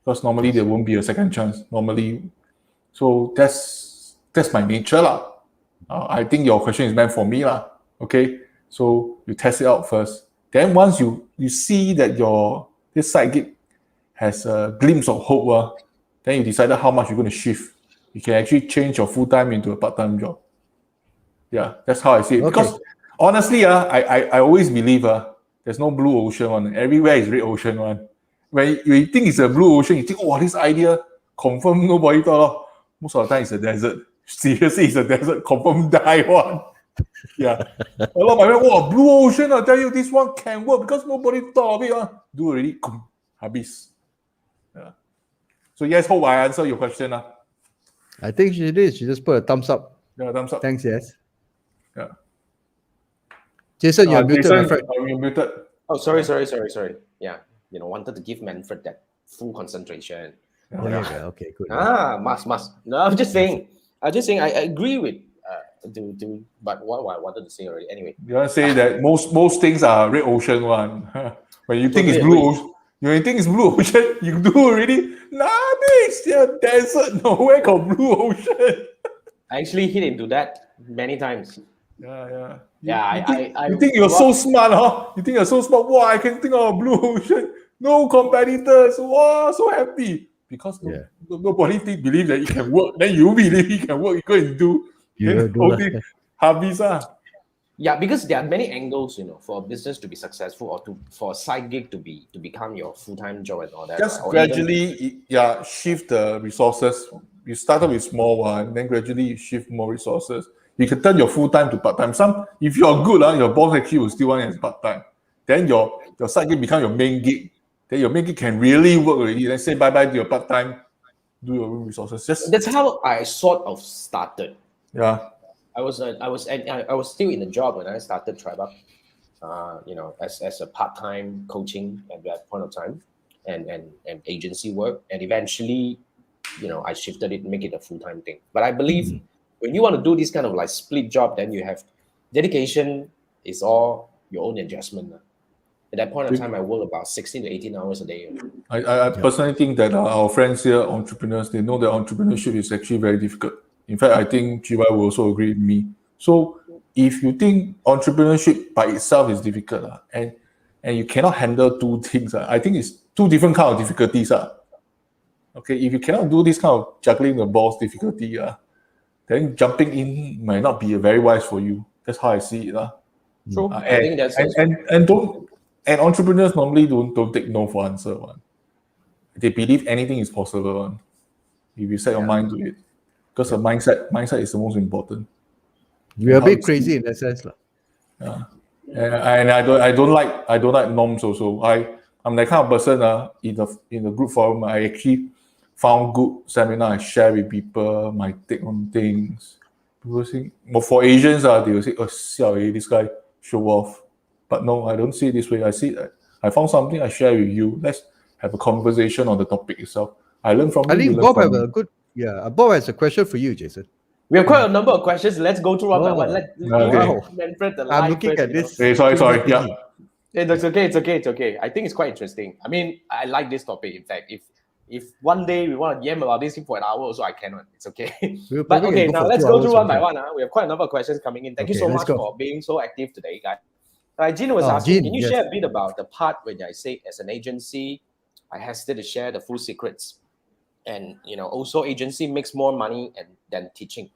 Because normally there won't be a second chance. Normally, so that's my nature lah. I think your question is meant for me lah. Okay, so you test it out first. Then once you see that this side gig has a glimpse of hope, then you decided how much you're going to shift. You can actually change your full time into a part-time job. Yeah, that's how I see it. Okay. Because honestly, I always believe there's no blue ocean one. Everywhere is red ocean one. When you think it's a blue ocean, you think, oh, this idea confirm nobody thought. Most of the time it's a desert. Seriously, it's a desert. Confirm die one. Yeah. A lot of my friends, oh, blue ocean, I tell you, this one can work because nobody thought of it. Do already, habis. Yeah. So yes, hope I answer your question. I think she did. She just put a thumbs up. Yeah, thumbs up. Thanks, yes. Yeah. Jason, you're muted, Jason, my friend. you're muted. Oh, sorry. Yeah. Wanted to give Manfred that full concentration. Okay, good. Must. No, I'm just saying. I agree with but what I wanted to say already. Anyway. You want to say that most things are red ocean one. When you think Totally it's blue ocean, when you think it's blue ocean, you do already. Nah, it's still desert. Nowhere got blue ocean. I actually hit into that many times. Yeah. You think you're so smart, huh? You think you're so smart. Wow, I can think of a blue ocean. No competitors. Wow, so happy. Because nobody believe that it can work. Then you believe it can work. You go and do. Yeah, because there are many angles, for a business to be successful or for a side gig to become your full-time job and all that. Just gradually, shift the resources. You started with small one, then gradually you shift more resources. You can turn your full-time to part-time. If you're good, your boss actually will still want you as part-time. Then your side gig become your main gig. Then your main gig can really work already. Let's say bye-bye to your part-time, do your own resources. That's how I sort of started. Yeah. I was still in the job when I started TribeUp, as a part-time coaching at that point of time, and agency work, and eventually, I shifted it, make it a full-time thing. But I believe when you want to do this kind of like split job, then you have dedication is all your own adjustment. At that point of time, I work about 16 to 18 hours a day. I personally think that our friends here, entrepreneurs, they know that entrepreneurship is actually very difficult. In fact, I think GY will also agree with me. So if you think entrepreneurship by itself is difficult, and you cannot handle two things, I think it's two different kind of difficulties. Okay, if you cannot do this kind of juggling the balls difficulty, then jumping in might not be very wise for you. That's how I see it. True. I think that's and entrepreneurs normally don't take no for answer. They believe anything is possible. If you set your mind to it. Because the mindset is the most important. We're a bit crazy in that sense. Yeah. And I don't like norms also. I'm that kind of person in the group forum. I actually found good seminar. I share with people my take on things. People think, for Asians, they will say, oh, this guy show off. But no, I don't see it this way. I found something, I share with you. Let's have a conversation on the topic itself. I learn from I you, you think learn Bob from have me. a good, Bob has a question for you, Jason. We have quite a number of questions. Let's go through one by one. Okay. Give Manfred the I'm live looking first, at this. Hey, sorry. thingy. Yeah. It's okay. I think it's quite interesting. I mean, I like this topic. In fact, if one day we want to yam about this thing for an hour also, I cannot. It's okay. We'll But probably okay, go now for let's 2 go hours through one by also. one. We have quite a number of questions coming in. Thank you Okay, so let's much go. for being so active today, guys. Jean was asking, Jean, can you yes. share a bit about the part when I say as an agency, I hesitate to share the full secrets, and also agency makes more money than teaching.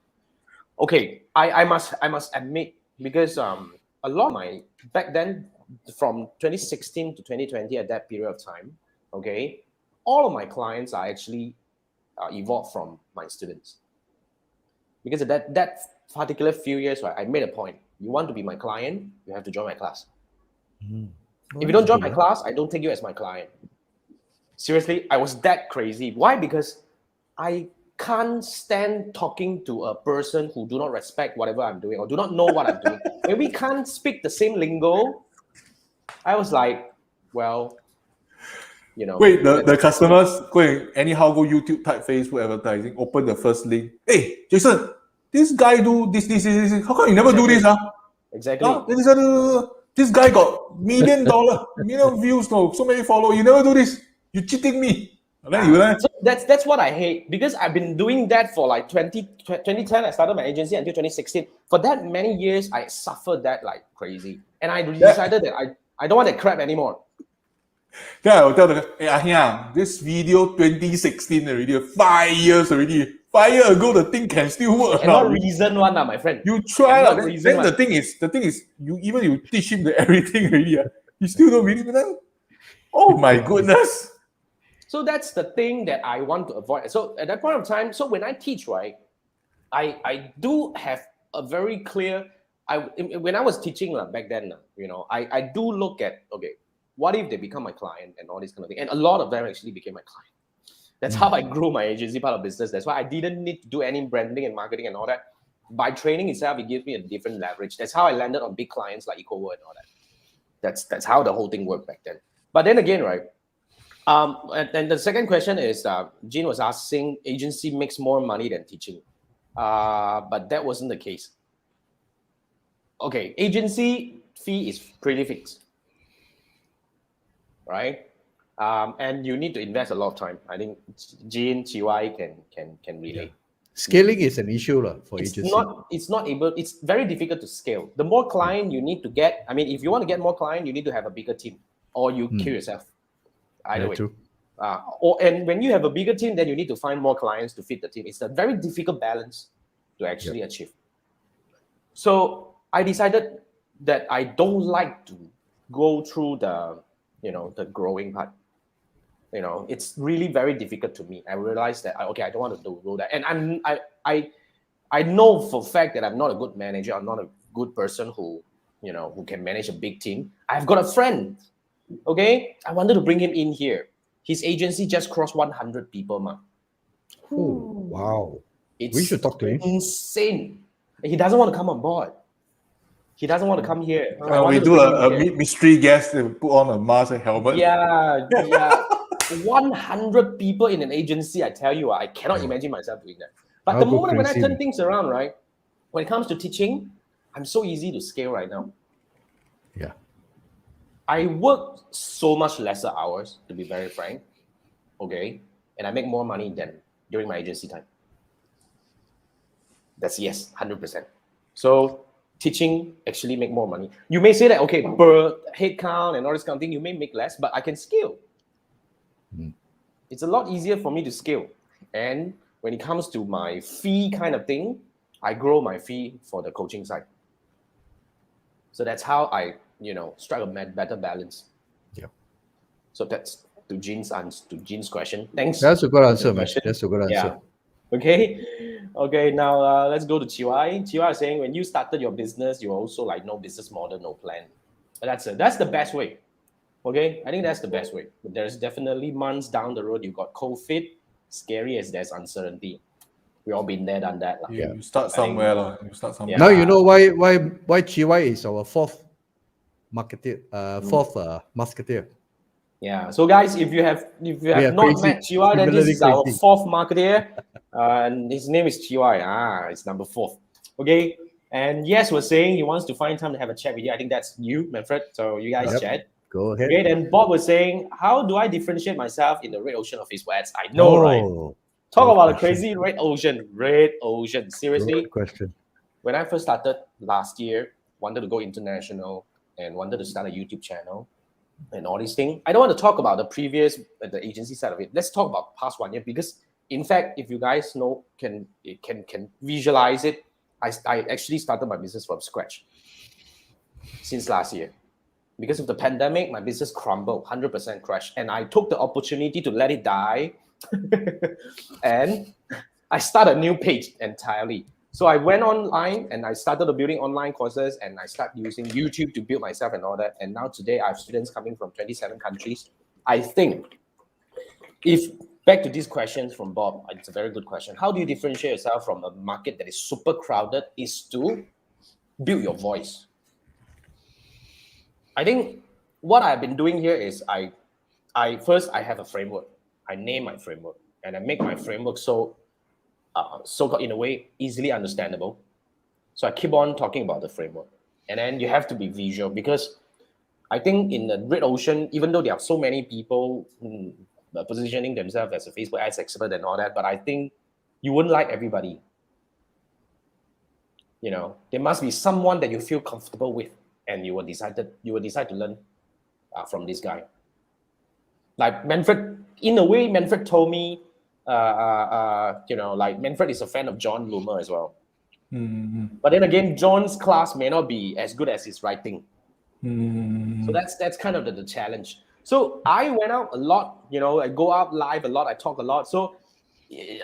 Okay, I must admit, because a lot of my back then, from 2016 to 2020, at that period of time, okay, all of my clients are actually evolved from my students. Because of that particular few years, right, I made a point. You want to be my client, you have to join my class. If you don't join my class, I don't take you as my client. Seriously, I was that crazy. Why? Because I can't stand talking to a person who do not respect whatever I'm doing or do not know what I'm doing. When we can't speak the same lingo, I was like, well, Wait, the customers go and anyhow go YouTube, type Facebook advertising, open the first link. Hey, Jason, this guy do this. How come you never do this? Exactly. This guy got $1 million views, so many followers. You never do this. You cheating me. So that's what I hate, because I've been doing that for like 2010. I started my agency until 2016. For that many years, I suffered that like crazy, and I decided that I don't want that crap anymore. Then I will tell the guy, hey, Ahiang, this video 2016 already, 5 years already. 5 years ago, the thing can still work. And not reason one, my friend. You try. Then the thing is, you teach him everything already. You still don't believe in them? Oh my goodness. So that's the thing that I want to avoid. So at that point of time, so when I teach, right, I do have a very clear, when I was teaching back then, I do look at, okay, what if they become my client and all this kind of thing? And a lot of them actually became my client. That's how I grew my agency part of business. That's why I didn't need to do any branding and marketing and all that. By training itself, it gives me a different leverage. That's how I landed on big clients like EcoWorld and all that. That's how the whole thing worked back then. But then again, right, and the second question is, Jean was asking, agency makes more money than teaching. But that wasn't the case. Okay, agency fee is pretty fixed, right? And you need to invest a lot of time. I think Jean, Chiwai can relate. Yeah. Scaling is an issue for agency. It's very difficult to scale. The more client you need to get, I mean, if you want to get more client, you need to have a bigger team, or you kill yourself. Either way. True. And when you have a bigger team, then you need to find more clients to fit the team. It's a very difficult balance to actually achieve. So I decided that I don't like to go through the growing part. It's really very difficult to me. I realized that I don't want to do that, and I know for a fact that I'm not a good manager. I'm not a good person who can manage a big team. I've got a friend. Okay, I wanted to bring him in here. His agency just crossed 100 people mark. Oh, wow. We should talk to him. Insane. He doesn't want to come on board. He doesn't want to come here. We do a mystery guest and put on a mask and helmet. Yeah. 100 people in an agency, I tell you, I cannot imagine myself doing that. But the moment when I turn things around, right, when it comes to teaching, I'm so easy to scale right now. Yeah. I work so much lesser hours, to be very frank, okay? And I make more money than during my agency time. That's yes, 100%. So teaching actually make more money. You may say that, okay, per head count and all this kind of thing, you may make less, but I can scale. It's a lot easier for me to scale. And when it comes to my fee kind of thing, I grow my fee for the coaching side. So that's how I strike a better balance. Yeah. So that's to Jean's question. Thanks. That's a good answer, man. That's a good answer. Yeah. Okay. Now let's go to Chiwai. Chiwai is saying, when you started your business, you were also like no business model, no plan. But that's the best way. Okay, I think that's the best way. But there's definitely months down the road you got COVID. Scary as there's uncertainty. We all been there, done that. You start somewhere. Yeah. Now you know why Chiwai is our fourth fourth Musketeer. Yeah. So guys, if you have not crazy, met Chiwa, then this similarly is our crazy. fourth marketeer, and his name is Chiwa. It's number 4. Okay. And yes, we're saying he wants to find time to have a chat with you. I think that's you, Manfred. So you guys chat. Go ahead. Okay. Then Bob was saying, how do I differentiate myself in the red ocean of Facebook ads? I know, right? Talk about a crazy red ocean. Red ocean. Seriously. Good question. When I first started last year, wanted to go international and wanted to start a YouTube channel and all these things. I don't want to talk about the agency side of it. Let's talk about past 1 year, because in fact, if you guys know, can visualize it, I actually started my business from scratch since last year. Because of the pandemic, my business crumbled, 100% crashed. And I took the opportunity to let it die. And I started a new page entirely. So I went online and I started building online courses, and I started using YouTube to build myself and all that. And now today I have students coming from 27 countries. I think back to these questions from Bob, it's a very good question. How do you differentiate yourself from a market that is super crowded? Is to build your voice. I think what I've been doing here is I first have a framework. I name my framework, and I make my framework so in a way easily understandable. So I keep on talking about the framework, and then you have to be visual, because I think in the red ocean, even though there are so many people positioning themselves as a Facebook ads expert and all that, but I think you wouldn't like everybody. There must be someone that you feel comfortable with, and you will decide to learn from this guy. Like Manfred, in a way, Manfred told me, like Manfred is a fan of John Loomer as well. Mm-hmm. But then again, John's class may not be as good as his writing. Mm-hmm. So that's kind of the challenge. So I went out a lot, I go out live a lot, I talk a lot. So,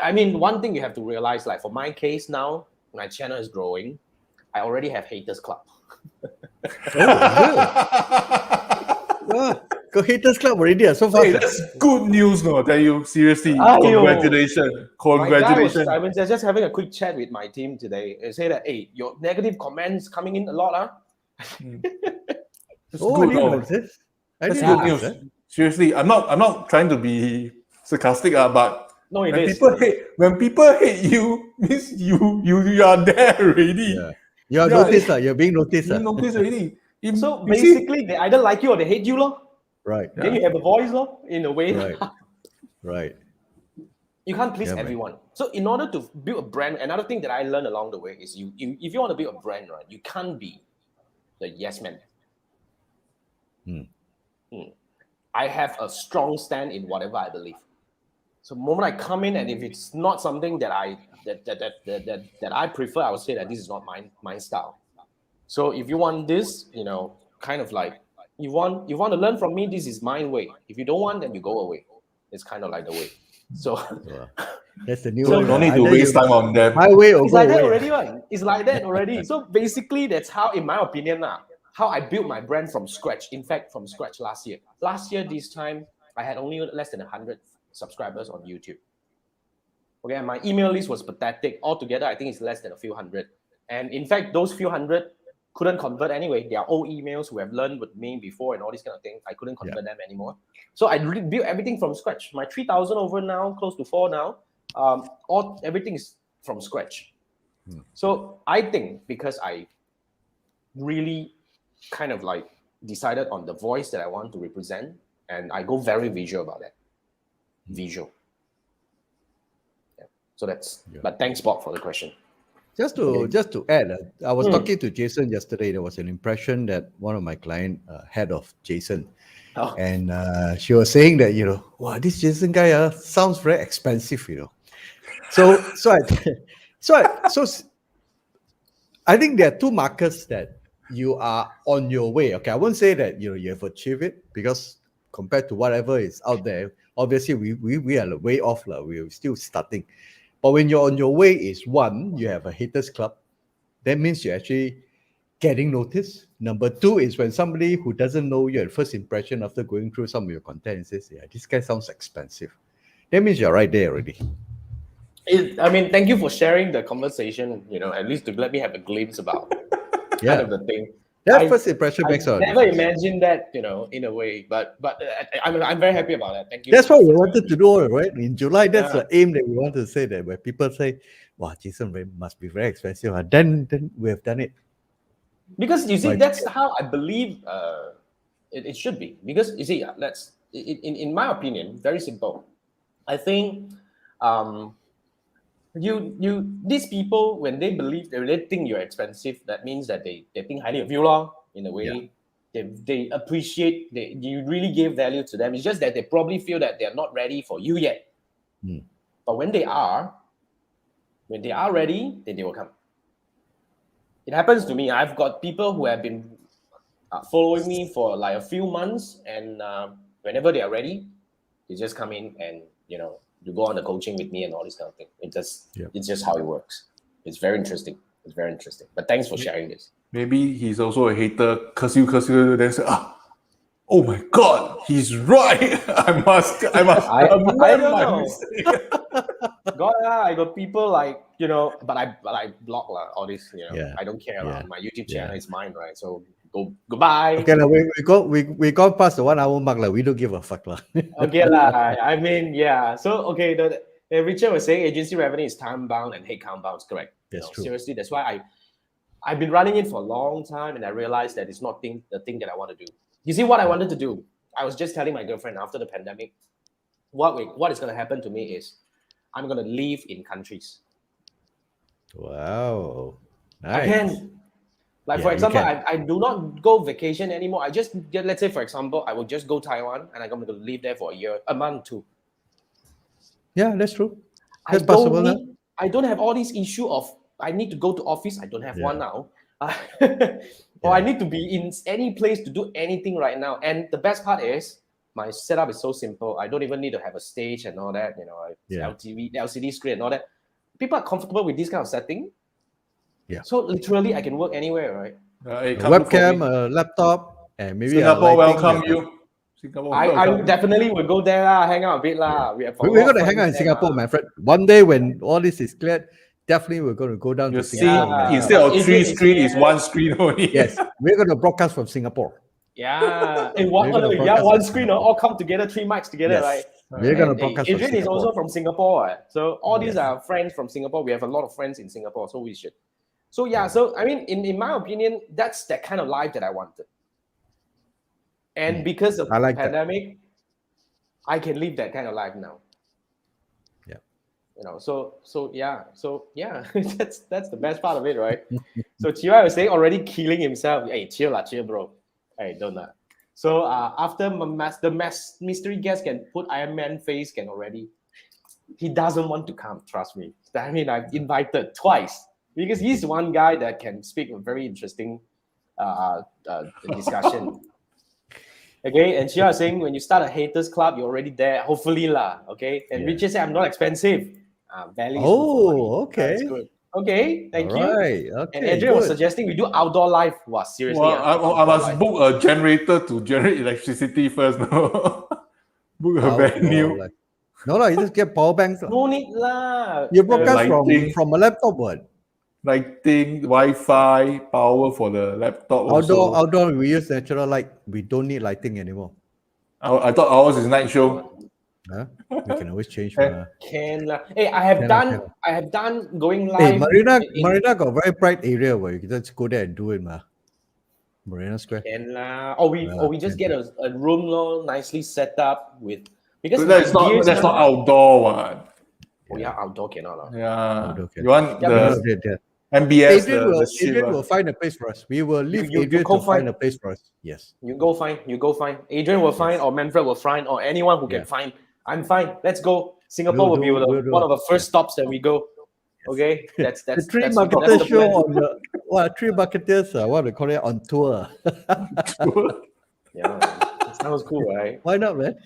I mean, one thing you have to realize, like for my case now, my channel is growing. I already have haters club. Got haters club already. So far. Hey, that's good news, no? Tell you seriously. Congratulations. I was just having a quick chat with my team today. They say that, hey, your negative comments coming in a lot, That's good. That's good news. Seriously, I'm not trying to be sarcastic, but no, when people hate you, means you are there already. Yeah. You are noticed, you're being noticed. Being noticed already. So basically, they either like you or they hate you, lor. Right. Then you have a voice, lor, in a way. Right. You can't please everyone. Man. So in order to build a brand, another thing that I learned along the way is if you want to build a brand, right, you can't be the yes man. I have a strong stand in whatever I believe. So the moment I come in, and if it's not something that I prefer, I would say that this is not my style. So if you want this, kind of like you want to learn from me, this is my way. If you don't want, then you go away. It's kind of like the way. So that's the new one. No need to waste time on them. My way or it's like that already, one. It's like that already. So basically, that's how, in my opinion, how I built my brand from scratch. In fact, from scratch last year. Last year, this time, I had only less than 100 subscribers on YouTube. Okay, and my email list was pathetic. Altogether, I think it's less than a few hundred. And in fact, those few hundred couldn't convert anyway. They are old emails who have learned with me before and all these kind of things. I couldn't convert them anymore. So I built everything from scratch. My 3,000 over now, close to 4 now. Everything is from scratch. So I think because I really kind of like decided on the voice that I want to represent, and I go very visual about that. Visual. Yeah. So that's. But thanks, Bob, for the question. Just to add, I was talking to Jason yesterday. There was an impression that one of my clients had of Jason, and she was saying that wow, this Jason guy sounds very expensive, So I think there are two markers that you are on your way. Okay, I won't say that you have achieved it, because compared to whatever is out there, obviously we are way off, we're still starting. But when you're on your way, is one, you have a haters club. That means you're actually getting noticed. Number two is when somebody who doesn't know you at first impression, after going through some of your content, says, yeah, this guy sounds expensive. That means you're right there already. Thank you for sharing the conversation, at least to let me have a glimpse about kind of the thing. That first impression I makes all the never difference. imagined that, in a way. But I'm very happy about that. Thank you. That's what we wanted to do, right? In July, that's Yeah. the aim that we want to say that where people say, "Wow, Jason must be very expensive." Then we have done it. Because you see, Right. that's how I believe it should be. Because you see, in my opinion, very simple. I think these people, when they think you're expensive, that means that they think highly of you, in a way. They appreciate, you really give value to them. It's just that they probably feel that they're not ready for you yet. But when they are ready, then they will come. It happens to me. I've got people who have been following me for like a few months, and whenever they are ready, they just come in and you go on the coaching with me and all this kind of thing. It's just how it works. It's very interesting. But thanks for sharing this. Maybe he's also a hater. Curse you, then say, oh my God, he's right. I must amend don't my know. mistake. I got people like, but I block all this, I don't care. My YouTube channel is mine, right? So goodbye. Okay, we got past the 1 hour mark. We don't give a fuck. Okay, I mean, yeah. So, okay, Richard was saying agency revenue is time bound and headcount bound. Correct. That's true. Seriously, that's why I've been running it for a long time, and I realized that it's not the thing that I want to do. You see, what I wanted to do, I was just telling my girlfriend after the pandemic, what is going to happen to me is I'm going to live in countries. Wow. Nice. I can. Like, for example, I do not go vacation anymore. I just get, let's say, for example, I will just go Taiwan and I'm going to live there for a month, 2. Yeah, that's true. That's possible. I don't have all these issue of I need to go to office. I don't have one now. Or I need to be in any place to do anything right now. And the best part is my setup is so simple. I don't even need to have a stage and all that. LCD screen and all that. People are comfortable with this kind of setting. Yeah. So literally, I can work anywhere, right? A webcam, a laptop, and maybe Singapore welcome you. I definitely will go there, hang out a bit. We're going to hang out in Singapore, my friend. One day when all this is cleared, definitely we're going to go down to Singapore. Instead of 3 screens, it's 1 screen only. Yes, we're going to broadcast from Singapore. Yeah, one screen, all come together, 3 mics together, right? We're going to broadcast Adrian is also from Singapore. So all these are friends from Singapore. We have a lot of friends in Singapore, so we should. So so I mean, in my opinion, that's that kind of life that I wanted. And because of the pandemic, I can live that kind of life now. Yeah. So that's the best part of it, right? So Chiwa was saying already killing himself. Hey, chill, bro. Hey, don't that. So after the mystery guest can put Iron Man face can already, he doesn't want to come. Trust me. I mean, I've invited twice. Because he's one guy that can speak a very interesting discussion. Okay, and Chia is saying when you start a haters club, you're already there. Hopefully, okay. And Richard said, I'm not expensive. Value. Oh, okay. That's good. Okay, thank you. Right. Okay. And Adrian was suggesting we do outdoor live. Wow, seriously. Well, I must book a generator to generate electricity first. No, book a venue. No, you just get power banks. No need lah. You broadcast from a laptop, what? Lighting, Wi-Fi, power for the laptop. Outdoor, we use natural light. We don't need lighting anymore. I thought ours is night show. Huh? We can always change. Can lah. Hey, I have done going live. Hey, Marina got a very bright area where you can just go there and do it, ma. Marina Square. Can lah. Or we just get a room nicely set up with because that's not outdoor one. Oh yeah, outdoor cannot. Yeah. You want the MBS? Adrian will find a place for us. We will leave Adrian to find a place for us. Yes. You go find. Adrian will find, or Manfred will find, or anyone who can find. I'm fine. Let's go. Singapore will be one of the first stops that we go. Okay, that's the three marketers show on the three marketers. What do they call it, on tour? Yeah. Sounds cool, right? Why not, man?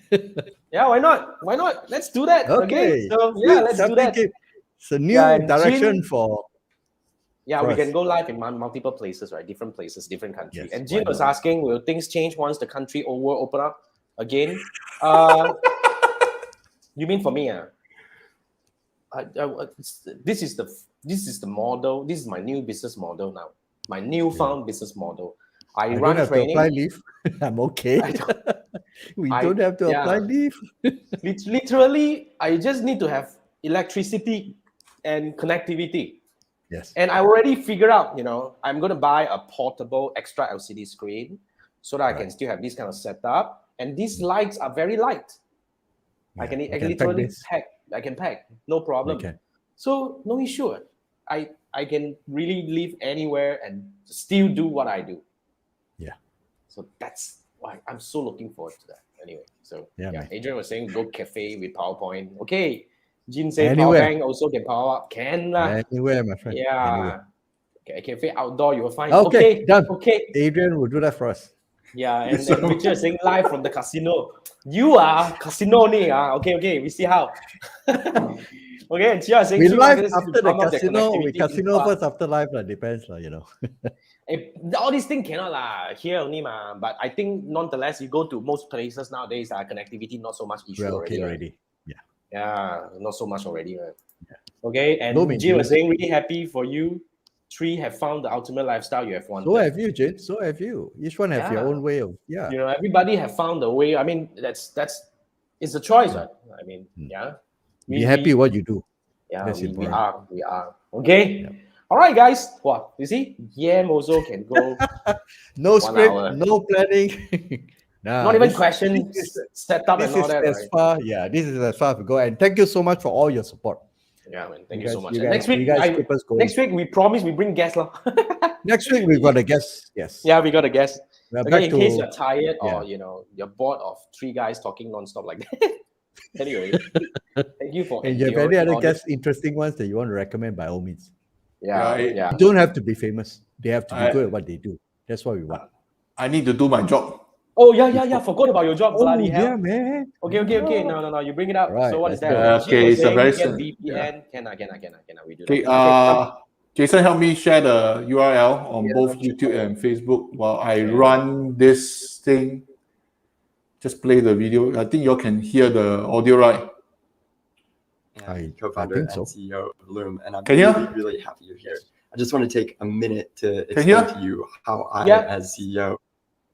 Yeah, why not? Let's do that. Okay. So let's do that. It's a new direction for. Yeah, we can go live in multiple places, right? Different places, different countries. Yes, and Jim was asking, will things change once the country open up again? You mean for me? This is the model. This is my new business model now. My newfound business model. I don't run have training. to apply leave. I'm okay. We don't have to apply leave. Literally, I just need to have electricity and connectivity. Yes. And I already figured out, I'm going to buy a portable extra LCD screen so that I can still have this kind of setup. And these lights are very light. I can literally pack. I can pack, no problem. So no issue. I can really live anywhere and still do what I do. Yeah. So that's why I'm so looking forward to that. Anyway, so Adrian was saying go cafe with PowerPoint. Okay. Jin said power bank also can power up. Can lah. Anywhere, my friend. Yeah. Anywhere. Okay, cafe outdoor, you will find. Okay, done. Okay. Adrian will do that for us. Yeah, and Richard is saying live from the casino. You are casino ni. Okay, we see how. Okay, and Chia is saying we live after the casino. We casino first after live, depends, all these things cannot here only but I think nonetheless you go to most places nowadays connectivity not so much issue already. Yeah, not so much already. Right? Yeah. Okay, and Jim was saying really happy for you. 3 have found the ultimate lifestyle you have wanted. So have you, Jin. So have you. Each one have your own way of everybody have found a way. I mean, that's it's a choice, right? I mean, be happy what you do. Yeah, we are. Okay. Yeah. All right, guys. What you see? Yam also can go. No script, no planning. Not even questions set up and all that. This is as far as we go. And thank you so much for all your support. Yeah, man. Thank you so much. Next week, we promise we bring guests. Next week, we've got a guest. Yes. Yeah, we got a guest. Okay, in case you're tired or, you're bored of 3 guys talking nonstop like that. Anyway, thank you for. And you have any other guests, interesting ones that you want to recommend, by all means. Yeah. You don't have to be famous. They have to be good at what they do. That's what we want. I need to do my job. Oh, yeah. Forgot about your job. Bloody hell. Yeah, man. Okay. No. You bring it up. Right, so what is that? Okay, it's a very VPN. Can we do that? Okay, Jason, help me share the URL on both YouTube and Facebook while I run this thing. Just play the video. I think you all can hear the audio, right? I'm co-founder and CEO of Loom, and I'm really happy you're here. I just want to take a minute to explain to you how I, as CEO,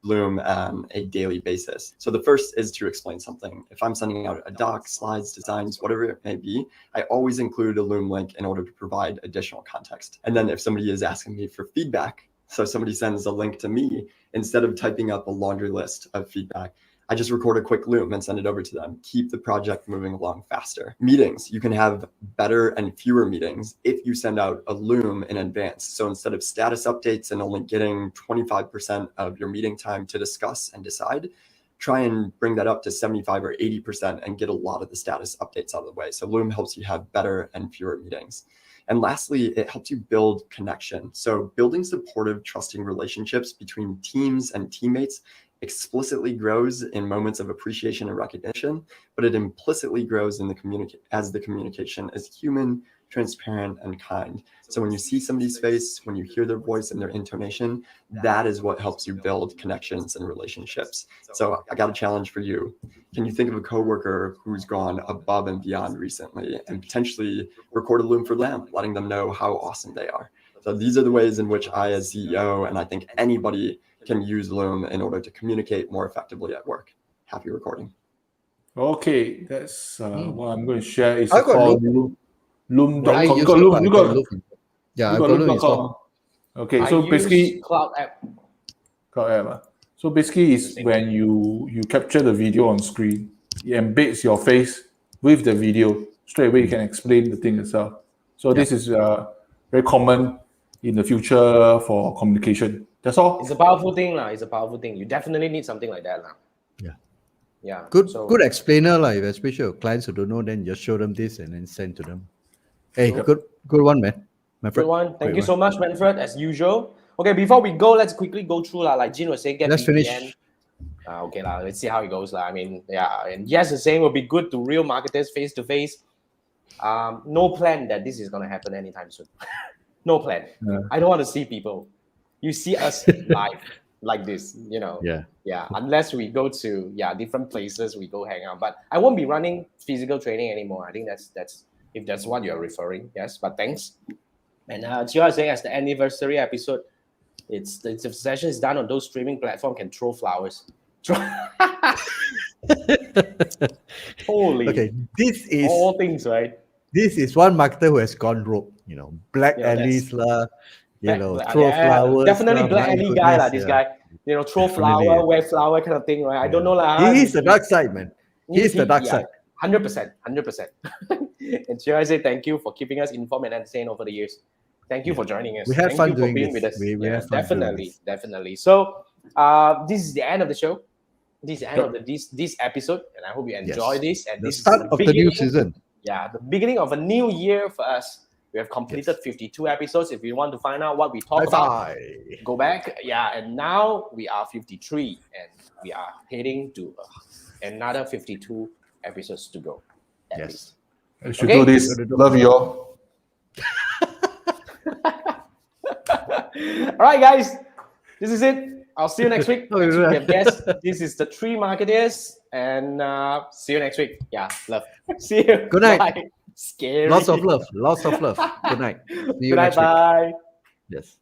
Loom on a daily basis. So the first is to explain something. If I'm sending out a doc, slides, designs, whatever it may be, I always include a Loom link in order to provide additional context. And then if somebody is asking me for feedback, so somebody sends a link to me, instead of typing up a laundry list of feedback, I just record a quick Loom and send it over to them. Keep the project moving along faster. Meetings, you can have better and fewer meetings if you send out a Loom in advance. So instead of status updates and only getting 25% of your meeting time to discuss and decide, try and bring that up to 75 or 80% and get a lot of the status updates out of the way. So Loom helps you have better and fewer meetings. And lastly, it helps you build connection. So building supportive, trusting relationships between teams and teammates explicitly grows in moments of appreciation and recognition, but it implicitly grows in the communication is human, transparent, and kind. So when you see somebody's face, when you hear their voice and their intonation, that is what helps you build connections and relationships. So I got a challenge for you. Can you think of a coworker who's gone above and beyond recently and potentially record a Loom for them, letting them know how awesome they are? So these are the ways in which I, as CEO, and I think anybody can use Loom in order to communicate more effectively at work. Happy recording. Okay, that's what I'm going to share. It's called Loom.com. You got Loom. Yeah, I've got Loom.com. Okay, so basically cloud app. So basically, it's when you capture the video on screen, it embeds your face with the video. Straight away, you can explain the thing itself. So this is very common in the future for communication. That's all. It's a powerful thing, It's a powerful thing. You definitely need something like that, Yeah. Good explainer, especially your clients who don't know. Then just show them this and then send to them. Hey, good one, man. Manfred. Good one. Thank you so much, Manfred, as usual. Okay, before we go, let's quickly go through like Jin was saying. Let's finish. Okay, let's see how it goes. I mean, and yes, the same will be good to real marketers face to face. No plan that this is gonna happen anytime soon. No plan. I don't want to see people. You see us live like this, unless we go to different places, we go hang out. But I won't be running physical training anymore. I think that's if that's what you're referring. Yes, but thanks. And Chia is saying as the anniversary episode, It's if the session is done on those streaming platform, can throw flowers. Holy. Okay, this is all things, right? This is one marketer who has gone rogue. Black alleys lah. Throw flowers. Definitely lah, black my alley guy lah. goodness, This yeah. guy. Throw Definitely. flower, wear flower kind of thing, right? I don't know lah. He's the dark side, man. He's the dark side. 100%. And Chia, I say thank you for keeping us informed and entertained over the years. Thank you for joining us. We had fun doing being this. with us. We had fun Definitely. So this is the end of the show. This is the end of this episode, and I hope you enjoy this. And the this start is of the new season. Yeah, the beginning of a new year for us. We have completed 52 episodes. If you want to find out what we talk about, go back. Yeah, and now we are 53, and we are heading to another 52 episodes to go. Yes. I should do this. Love you all. All right, guys. This is it. I'll see you next week. Next week we have guests. This is the 3 Marketeers, and see you next week. Yeah, love. See you. Good night. Bye. Scary. Lots of love. Good night. See you Good night. next week. Bye. Yes.